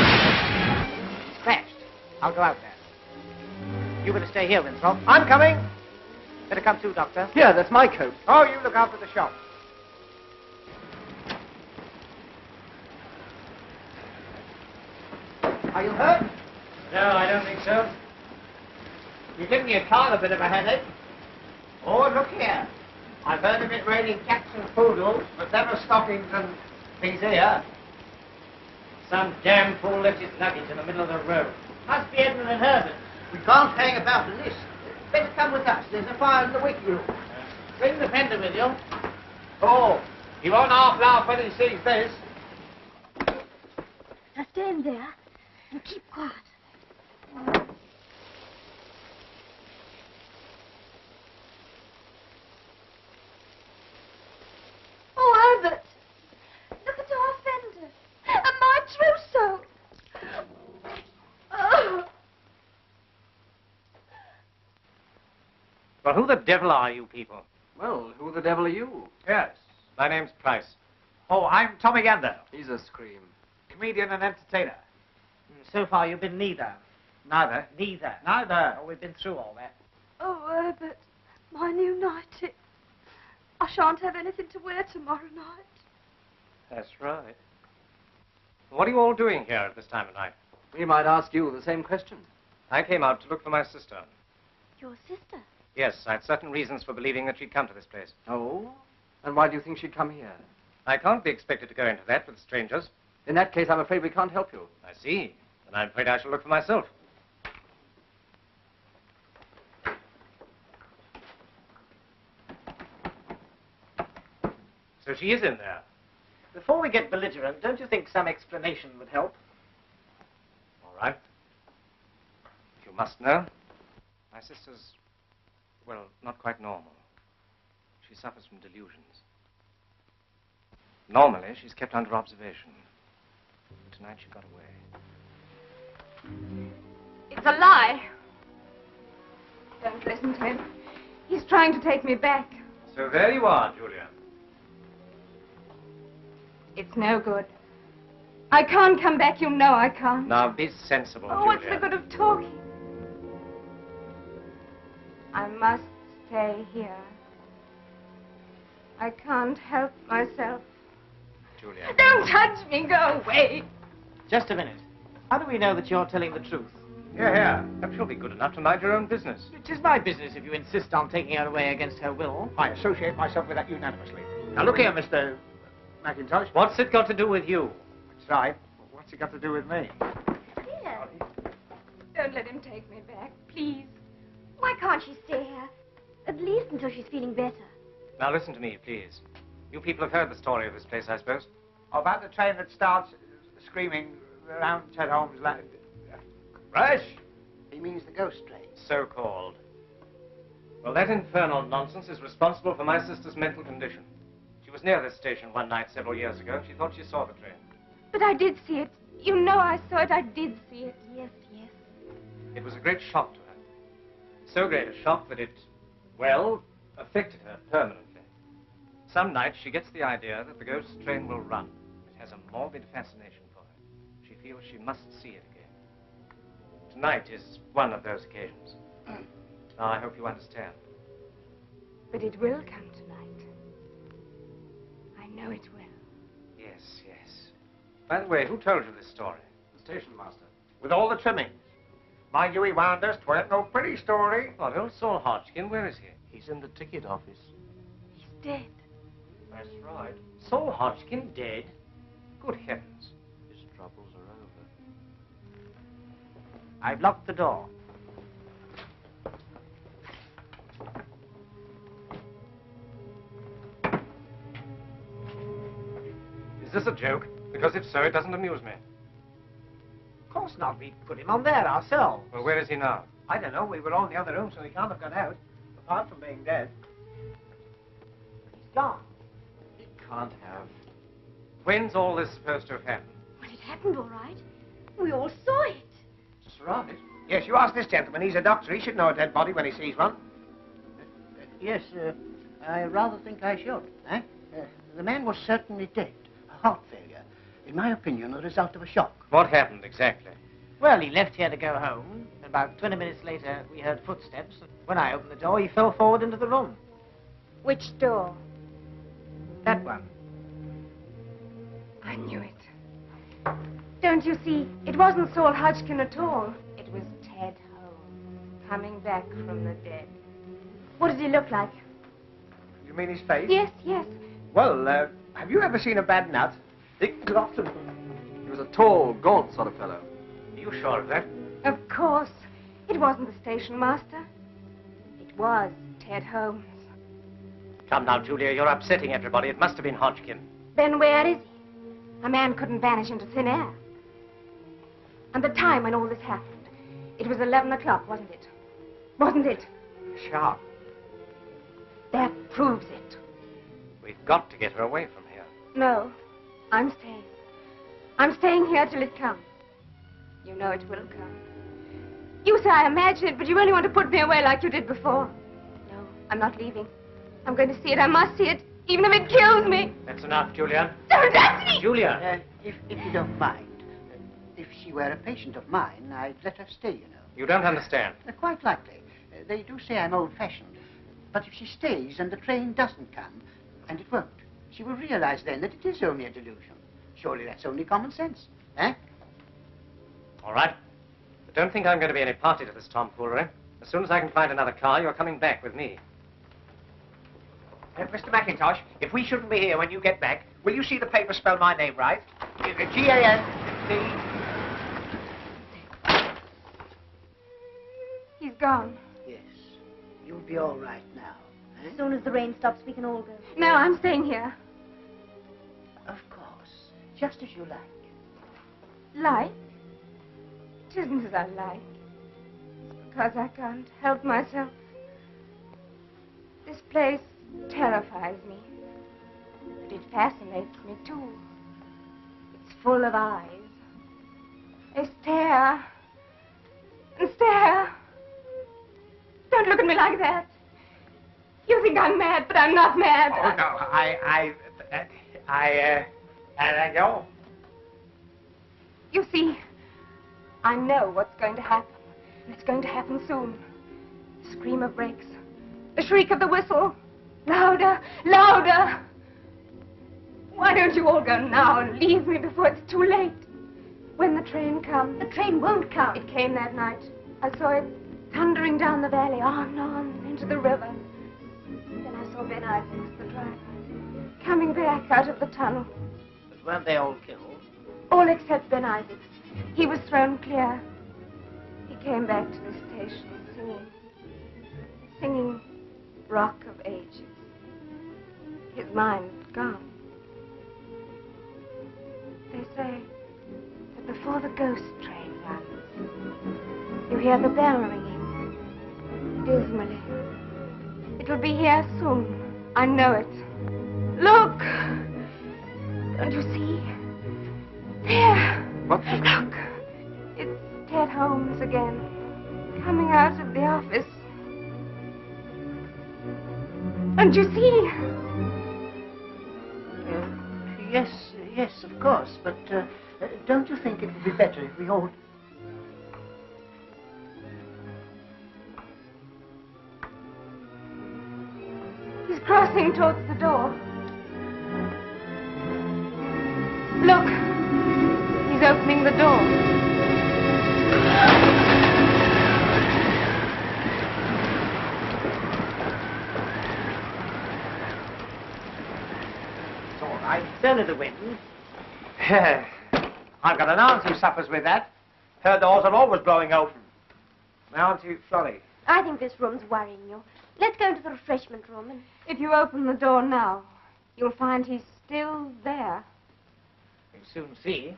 It's crashed. I'll go out there. You better stay here, Winthrop. I'm coming. Better come too, Doctor. Here, that's my coat. Oh, you look after the shop. Are you hurt? No, I don't think so. You're giving your car a bit of a headache. Oh, look here. I've heard of it raining cats and poodles, but never stockings and things here. Some damn fool left his luggage in the middle of the road. Must be Edmund and Herbert. We can't hang about in this. Better come with us. There's a fire in the waiting room. Bring the fender with you. Oh, he won't half laugh when he sees this. Now stand there and keep quiet. Oh, Albert! Look at our fender. And my trousseau. Oh. Well, who the devil are you people? Well, who the devil are you? Yes. My name's Price. Oh, I'm Tommy Gander, He's a scream. comedian and entertainer. So far, you've been neither. Neither. Neither. Neither. Oh, we've been through all that. Oh, Herbert, my new nightie. I shan't have anything to wear tomorrow night. That's right. What are you all doing here at this time of night? We might ask you the same question. I came out to look for my sister. Your sister? Yes, I had certain reasons for believing that she'd come to this place. Oh? And why do you think she'd come here? I can't be expected to go into that with strangers. In that case, I'm afraid we can't help you. I see. Then I'm afraid I shall look for myself. So she is in there. Before we get belligerent, don't you think some explanation would help? All right. must know. My sister's, well, not quite normal. She suffers from delusions. Normally, she's kept under observation. Tonight, she got away. It's a lie. Don't listen to him. He's trying to take me back. So there you are, Julia. It's no good. I can't come back, you know I can't. Now, be sensible, Oh, Julia. what's the good of talking? I must stay here. I can't help myself. Julia. Don't touch me, go away. Just a minute. How do we know that you're telling the truth? Here. Perhaps you'll be good enough to mind your own business. It is my business if you insist on taking her away against her will. I associate myself with that unanimously. Now, look here, Mr. Mackintosh. What's it got to do with you? That's right. What's it got to do with me? Dear. Don't let him take me back, please. Why can't she stay here? At least until she's feeling better. Now, listen to me, please. You people have heard the story of this place, I suppose? About the train that starts screaming around Ted Holmes' land. Rush? He means the ghost train. So-called. Well, that infernal nonsense is responsible for my sister's mental condition. She was near this station one night several years ago. She thought she saw the train. But I did see it. You know I saw it. I did see it. Yes, yes. It was a great shock to her. So great a shock that it, well, affected her permanently. Some nights she gets the idea that the ghost train will run. It has a morbid fascination for her. She feels she must see it again. Tonight is one of those occasions. Now, I hope you understand. But it will come tonight. I know it will. Yes, yes. By the way, who told you this story? The station master. With all the trimmings. Mind you, he warned us, 'twasn't no pretty story. What, old Saul Hodgkin? Where is he? He's in the ticket office. He's dead. That's right. Saul Hodgkin dead? Good heavens. His troubles are over. I've locked the door. Is this a joke? Because if so, it doesn't amuse me. Of course not. We put him on there ourselves. Well, where is he now? I don't know. We were all in the other room, so he can't have got out. Apart from being dead. He's gone. He can't have. When's all this supposed to have happened? Well, it happened all right. We all saw it. That's right. Yes, you ask this gentleman. He's a doctor. He should know a dead body when he sees one. Yes, I rather think I should. Eh? The man was certainly dead. A heart failure. In my opinion, a result of a shock. What happened exactly? Well, he left here to go home. About 20 minutes later, we heard footsteps. When I opened the door, he fell forward into the room. Which door? That one. I knew it. Don't you see? It wasn't Saul Hodgkin at all. It was Ted Holmes, coming back from the dead. What did he look like? You mean his face? Yes, yes. Well, have you ever seen a bad nut? Thick cloth and... He was a tall, gaunt sort of fellow. Are you sure of that? Of course. It wasn't the station master. It was Ted Holmes. Come now, Julia, you're upsetting everybody. It must have been Hodgkin. Then where is he? A man couldn't vanish into thin air. And the time when all this happened, it was 11 o'clock, wasn't it? Wasn't it? Sharp. That proves it. We've got to get her away from here. No, I'm staying. I'm staying here till it comes. You know it will come. You say I imagine it, but you only want to put me away like you did before. No, I'm not leaving. I'm going to see it. I must see it, even if it kills me. That's enough, Julia. Don't touch me! Julia! If you don't mind, if she were a patient of mine, I'd let her stay, you know. You don't understand. Quite likely. They do say I'm old-fashioned. But if she stays and the train doesn't come, and it won't, she will realize then that it is only a delusion. Surely that's only common sense, eh? All right. But don't think I'm going to be any party to this tomfoolery. As soon as I can find another car, you're coming back with me. Mr. Mackintosh, if we shouldn't be here when you get back, will you see the paper spell my name right? G-A-N-D... He's gone. Yes. You'll be all right now, eh? As soon as the rain stops, we can all go. No, I'm staying here. Of course. Just as you like. Like? It isn't as I like. It's because I can't help myself. This place terrifies me, but it fascinates me too. It's full of eyes. They stare and stare. Don't look at me like that. You think I'm mad, but I'm not mad. Oh, no, I go. You see, I know what's going to happen, and it's going to happen soon. The scream of brakes, the shriek of the whistle, louder, louder. Why don't you all go now and leave me before it's too late? When the train comes... The train won't come. It came that night. I saw it thundering down the valley, on, into the river. Then I saw Ben Isaacs, the driver, coming back out of the tunnel. But weren't they all killed? All except Ben Isaacs. He was thrown clear. He came back to the station singing Rock of Ages. His mind gone. They say that before the ghost train runs, you hear the bell ringing, dismally. It'll be here soon. I know it. Look! Don't you see? There! What? Look! It's Ted Holmes again, coming out of the office. Don't you see? Yes, of course, but don't you think it would be better if we all... He's crossing towards the door. Look! He's opening the door. It's all right. It's only the wind. I've got an aunt who suffers with that. Her doors are always blowing open. My auntie, Florrie. I think this room's worrying you. Let's go into the refreshment room and... If you open the door now, you'll find he's still there. You'll soon see.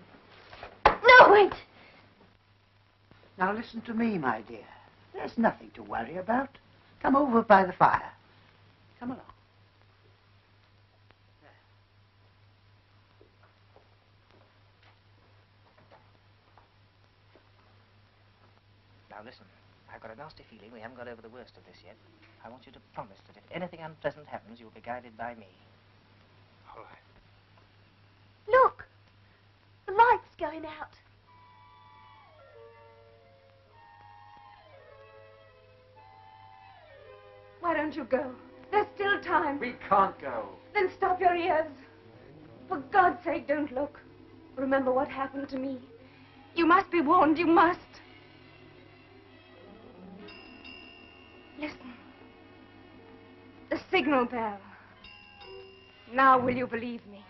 No, wait! Now listen to me, my dear. There's nothing to worry about. Come over by the fire. Come along. Now listen, I've got a nasty feeling we haven't got over the worst of this yet. I want you to promise that if anything unpleasant happens, you'll be guided by me. All right. Look! The light's going out. Why don't you go? There's still time. We can't go. Then stop your ears. For God's sake, don't look. Remember what happened to me. You must be warned, you must. Listen. The signal bell. Now will you believe me?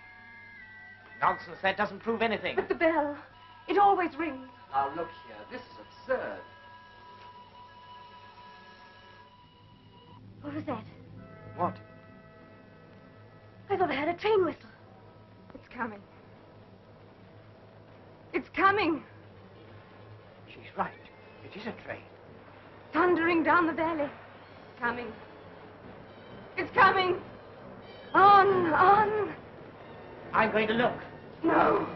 Nonsense, that doesn't prove anything. But the bell, it always rings. Now look here, this is absurd. What was that? What? I thought I heard a train whistle. It's coming. It's coming. She's right. It is a train. Thundering down the valley. Coming. It's coming. On. I'm going to look. No.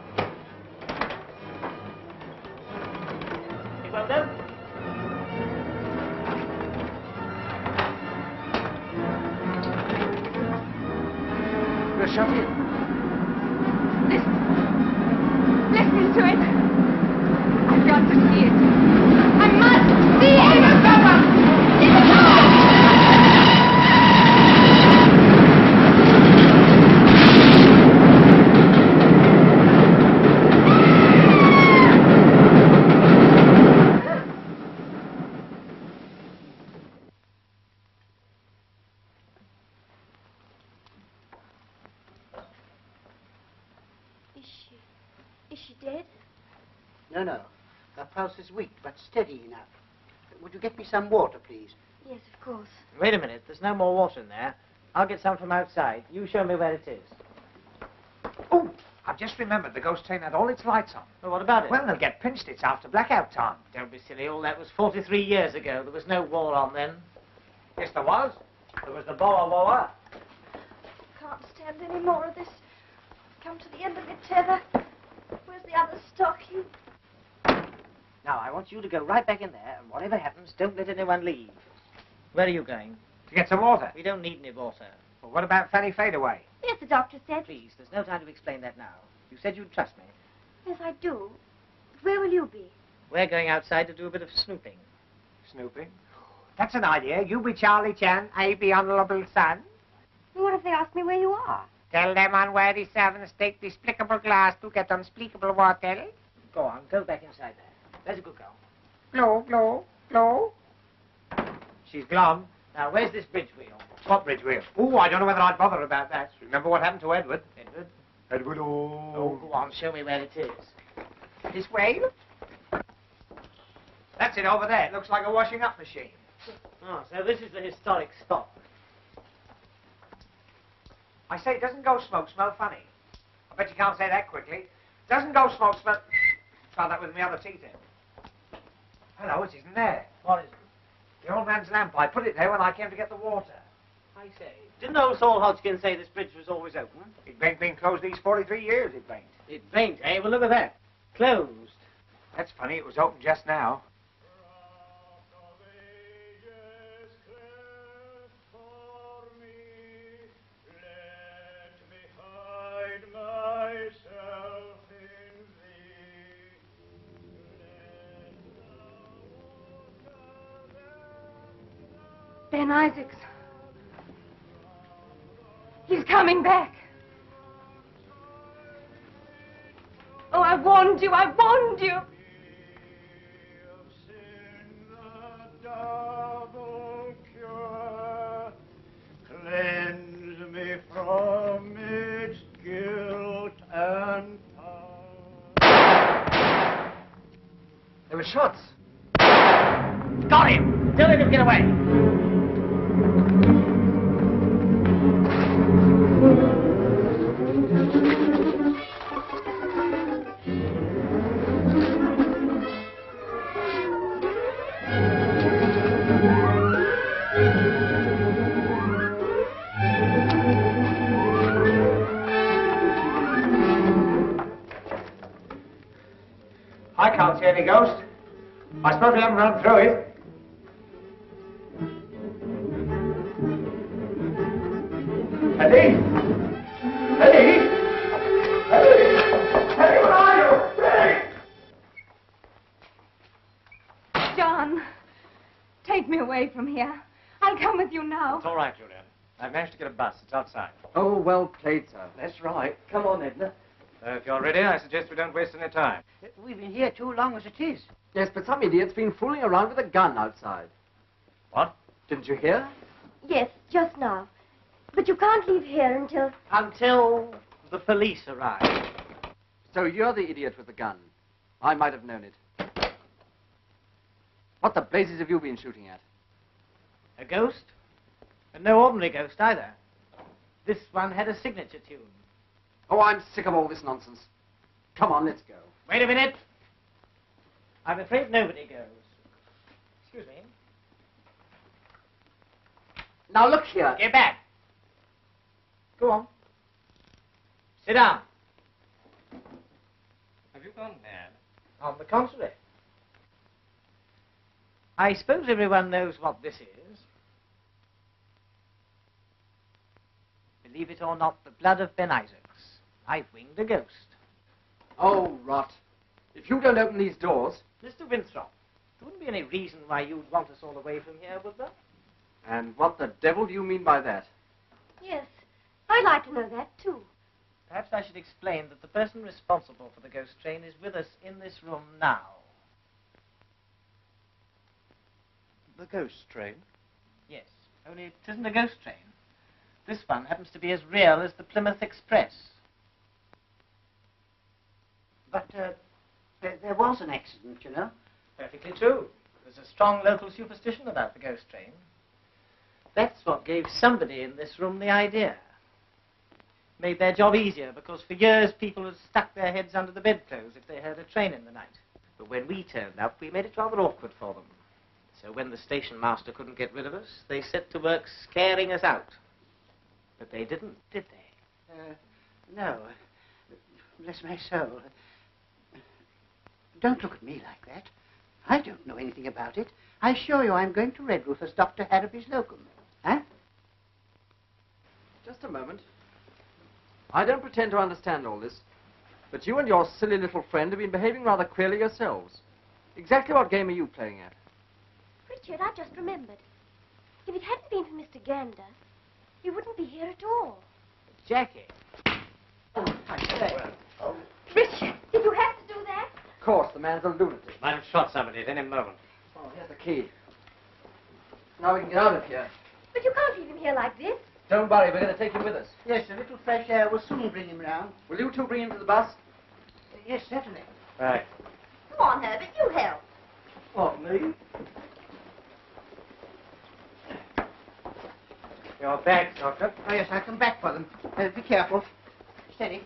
It won't open. We're shut in. Listen to it. I've got to see it. I must see it. Is she dead? No. Her pulse is weak, but steady enough. Would you get me some water, please? Yes, of course. Wait a minute, there's no more water in there. I'll get some from outside. You show me where it is. Oh, I've just remembered the ghost train had all its lights on. Well, what about it? Well, they'll get pinched. It's after blackout time. Don't be silly. All that was 43 years ago. There was no war on then. Yes, there was. There was the Boer War. Can't stand any more of this. Come to the end of your tether. Where's the other stocking? Now, I want you to go right back in there, and whatever happens, don't let anyone leave. Where are you going? To get some water. We don't need any water. Well, what about Fanny Fadeaway? Yes, the doctor said. Please, there's no time to explain that now. You said you'd trust me. Yes, I do. But where will you be? We're going outside to do a bit of snooping. Snooping? That's an idea. You be Charlie Chan, I be Honourable Son. What if they ask me where you are? Tell them on where the servants take despicable glass to get unspeakable water. Go on, go back inside there. There's a good girl. Blow, blow, blow. She's glum. Now, where's this bridge wheel? What bridge wheel? Oh, I don't know whether I'd bother about that. Remember what happened to Edward? Edward? Edward, Oh, go on, show me where it is. This way? That's it over there. It looks like a washing up machine. Oh, so this is the historic stop. I say, doesn't go smoke smell funny? I bet you can't say that quickly. Doesn't go smoke smell... Try that with my other teeth in. Hello, it isn't there. What is it? The old man's lamp. I put it there when I came to get the water. I say, didn't old Saul Hodgkin say this bridge was always open? It ain't been closed these 43 years, it ain't. It ain't, eh? Well, look at that. Closed. That's funny, it was open just now. Ben Isaacs. He's coming back. Oh, I warned you, I warned you. Cleanse me from its guilt and power. There were shots. Got him! Don't let him get away. I can't see any ghost. I suppose we haven't run through it. Eddie! Eddie! Eddie! Eddie, where are you? Eddie! John, take me away from here. I'll come with you now. It's all right, Julian. I've managed to get a bus. It's outside. Oh, well played, sir. That's right. Come on, Edna. If you're ready, I suggest we don't waste any time. We've been here too long as it is. Yes, but some idiot's been fooling around with a gun outside. What? Didn't you hear? Yes, just now. But you can't leave here until... Until the police arrive. So you're the idiot with the gun. I might have known it. What the blazes have you been shooting at? A ghost? And no ordinary ghost either. This one had a signature tune. Oh, I'm sick of all this nonsense. Come on, let's go. Wait a minute. I'm afraid nobody goes. Excuse me. Now look here. Get back. Go on. Sit down. Have you gone mad? On the contrary. I suppose everyone knows what this is. Believe it or not, the blood of Ben Isaacs. I've winged a ghost. Oh, rot. If you don't open these doors... Mr. Winthrop, there wouldn't be any reason why you'd want us all away from here, would there? And what the devil do you mean by that? Yes, I'd like to know that, too. Perhaps I should explain that the person responsible for the ghost train is with us in this room now. The ghost train? Yes, only it isn't a ghost train. This one happens to be as real as the Plymouth Express. But there was an accident, you know. Perfectly true. There's a strong local superstition about the ghost train. That's what gave somebody in this room the idea. Made their job easier, because for years people had stuck their heads under the bedclothes if they heard a train in the night. But when we turned up, we made it rather awkward for them. So when the station master couldn't get rid of us, they set to work scaring us out. But they didn't, did they? No. Bless my soul. Don't look at me like that. I don't know anything about it. I assure you I'm going to Redruth as Dr. Harraby's locum. Huh? Just a moment. I don't pretend to understand all this, but you and your silly little friend have been behaving rather queerly yourselves. Exactly what game are you playing at? Richard, I just remembered. If it hadn't been for Mr. Gander, you wouldn't be here at all. Jackie. Richard, did you have to do that? Of course, the man's a lunatic. Might have shot somebody at any moment. Oh, here's the key. Now we can get out of here. But you can't leave him here like this. Don't worry, we're going to take him with us. Yes, a little fresh air will soon bring him round. Will you two bring him to the bus? Yes, certainly. Right. Come on, Herbert, you help. What, me? Your bags, Doctor. Oh, yes, I'll come back for them. Be careful. Steady.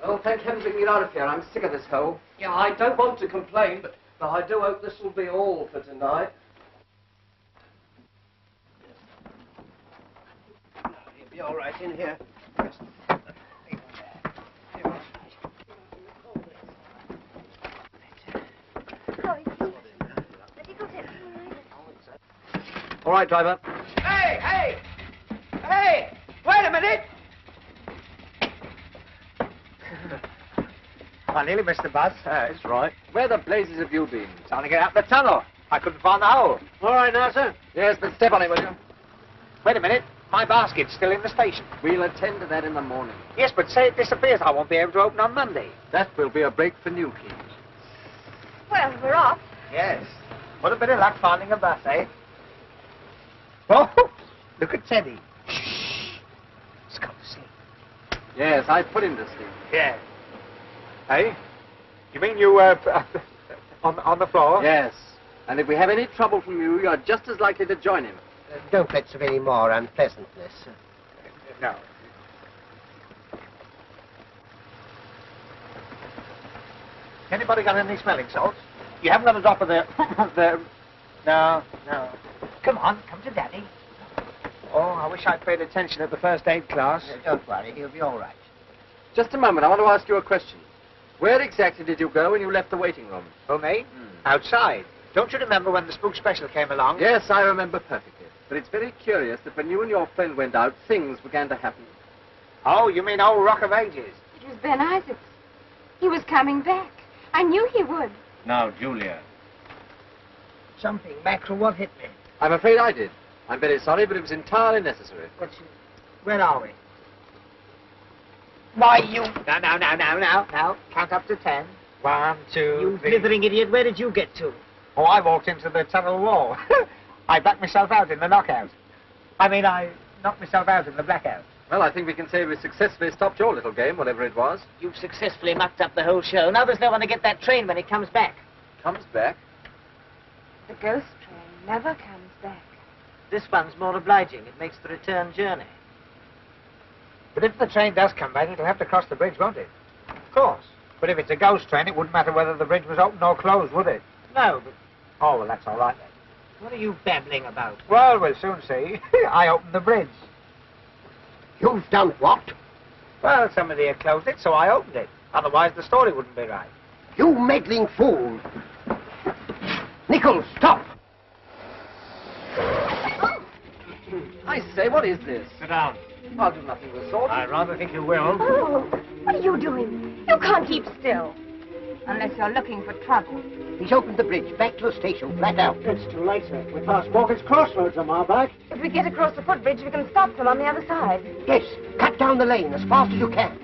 Oh, thank heavens we can get out of here. I'm sick of this hole. Yeah, I don't want to complain, but I do hope this will be all for tonight. You'll be all right in here. Just All right, driver. Hey, hey! Hey! Wait a minute! I nearly missed the bus. That's right. Where the blazes have you been? Trying to get out the tunnel. I couldn't find the hole. All right now, sir. Yes, but step on it, will you? Wait a minute. My basket's still in the station. We'll attend to that in the morning. Yes, but say it disappears. I won't be able to open on Monday. That will be a break for new keys. Well, we're off. Yes. What a bit of luck finding a bus, eh? Oh, look at Teddy. Shh. He's gone to sleep. Yes, I put him to sleep. Yeah. Hey? You mean you, on the floor? Yes. And if we have any trouble from you, you're just as likely to join him. Don't let's have any more unpleasantness. No. Anybody got any smelling salts? You haven't got a drop of the... No. Come on, come to Daddy. Oh, I wish I'd paid attention at the first aid class. Don't worry, he'll be all right. Just a moment, I want to ask you a question. Where exactly did you go when you left the waiting room? Oh, me? Outside. Don't you remember when the spook special came along? Yes, I remember perfectly. But it's very curious that when you and your friend went out, things began to happen. Oh, you mean old Rock of Ages? It was Ben Isaacs. He was coming back. I knew he would. Now, Julia. Jumping mackerel, what hit me? I'm afraid I did. I'm very sorry, but it was entirely necessary. Where are we? Why, you... Now. Count up to 10. 1, 2, You 3. blithering idiot, where did you get to? Oh, I walked into the tunnel wall. I backed myself out in the knockout. I knocked myself out in the blackout. Well, I think we can say we successfully stopped your little game, whatever it was. You've successfully mucked up the whole show. Now there's no one to get that train when it comes back. Comes back? The ghost train never comes back. This one's more obliging. It makes the return journey. But if the train does come back, it'll have to cross the bridge, won't it? Of course. But if it's a ghost train, it wouldn't matter whether the bridge was open or closed, would it? No, but... Oh, well, that's all right then. What are you babbling about? Well, we'll soon see. I opened the bridge. You've done what? Well, somebody had closed it, so I opened it. Otherwise, the story wouldn't be right. You meddling fool. Nichols, stop! I say, what is this? Sit down. I'll do nothing of the sort. I rather think you will. Oh, what are you doing? You can't keep still. Unless you're looking for trouble. He's opened the bridge, back to the station, flat out. It's too late, sir. We're past Morgan's Crossroads on our back. If we get across the footbridge, we can stop them on the other side. Yes, cut down the lane as fast as you can.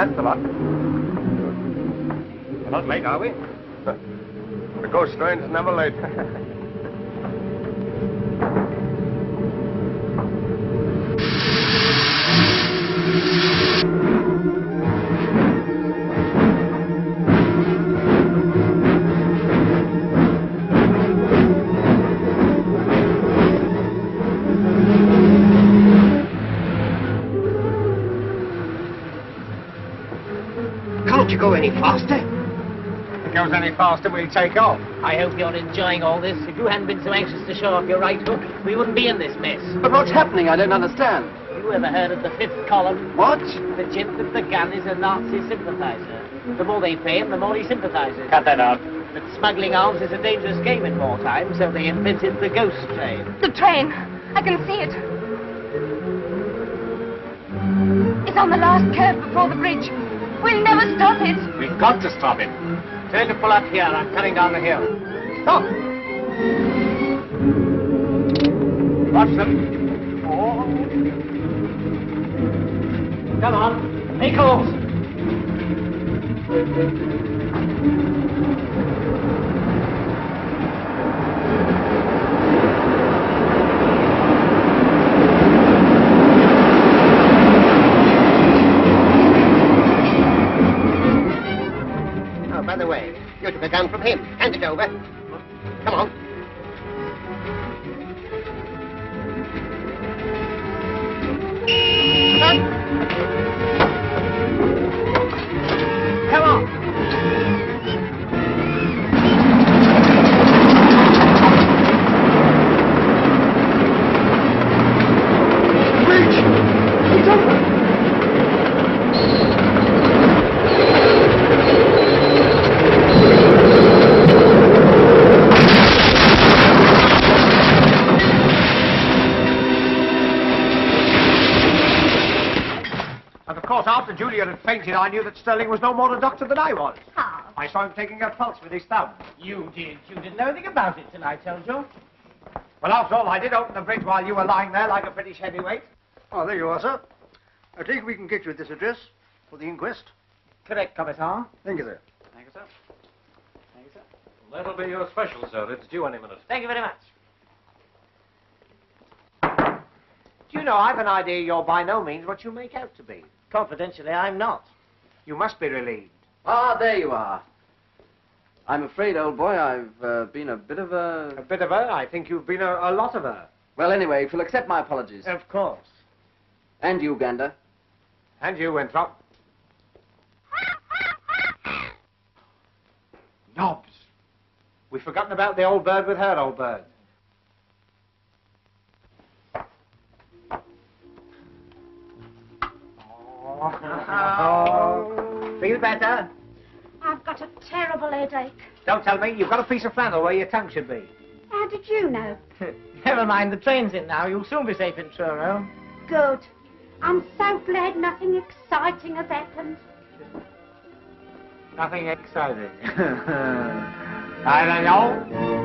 That's the lot. We're not late, are we? The ghost train's never late. Can't you go any faster? If it goes any faster, we'll take off. I hope you're enjoying all this. If you hadn't been so anxious to show off your right hook, we wouldn't be in this mess. But what's happening? I don't understand. You ever heard of the fifth column? What? The gent with the gun is a Nazi sympathizer. The more they pay him, the more he sympathizes. Cut that out. But smuggling arms is a dangerous game in wartime, so they invented the ghost train. The train. I can see it. It's on the last curve before the bridge. We'll never stop it. We've got to stop it. Tell him to pull up here. I'm cutting down the hill. Stop! Watch them. Oh. Come on, make calls. Oh, by the way, you took a gun from him. Hand it over. Come on. Come on. Bridge! It's open! And of course, after Julia had fainted, I knew that Sterling was no more a doctor than I was. How? I saw him taking her pulse with his thumb. You did. You didn't know anything about it till I told you. Well, after all, I did open the bridge while you were lying there like a British heavyweight. Oh, there you are, sir. I think we can get you at this address for the inquest. Correct, Commissar. Thank you, sir. Thank you, sir. Thank you, sir. That'll be your special, sir. It's due any minute. Thank you very much. Do you know, I've an idea you're by no means what you make out to be. Confidentially, I'm not. You must be relieved. Ah, there you are. I'm afraid, old boy, I've been a bit of a... A bit of her? I think you've been a lot of her. Well, anyway, if you'll accept my apologies. Of course. And you, Gander. And you, Winthrop. Nobs. We've forgotten about the old bird with her old bird. Oh. Feel better? I've got a terrible headache. Don't tell me. You've got a piece of flannel where your tongue should be. How did you know? Never mind, the train's in now. You'll soon be safe in Truro. Good. I'm so glad nothing exciting has happened. Nothing exciting. I don't know.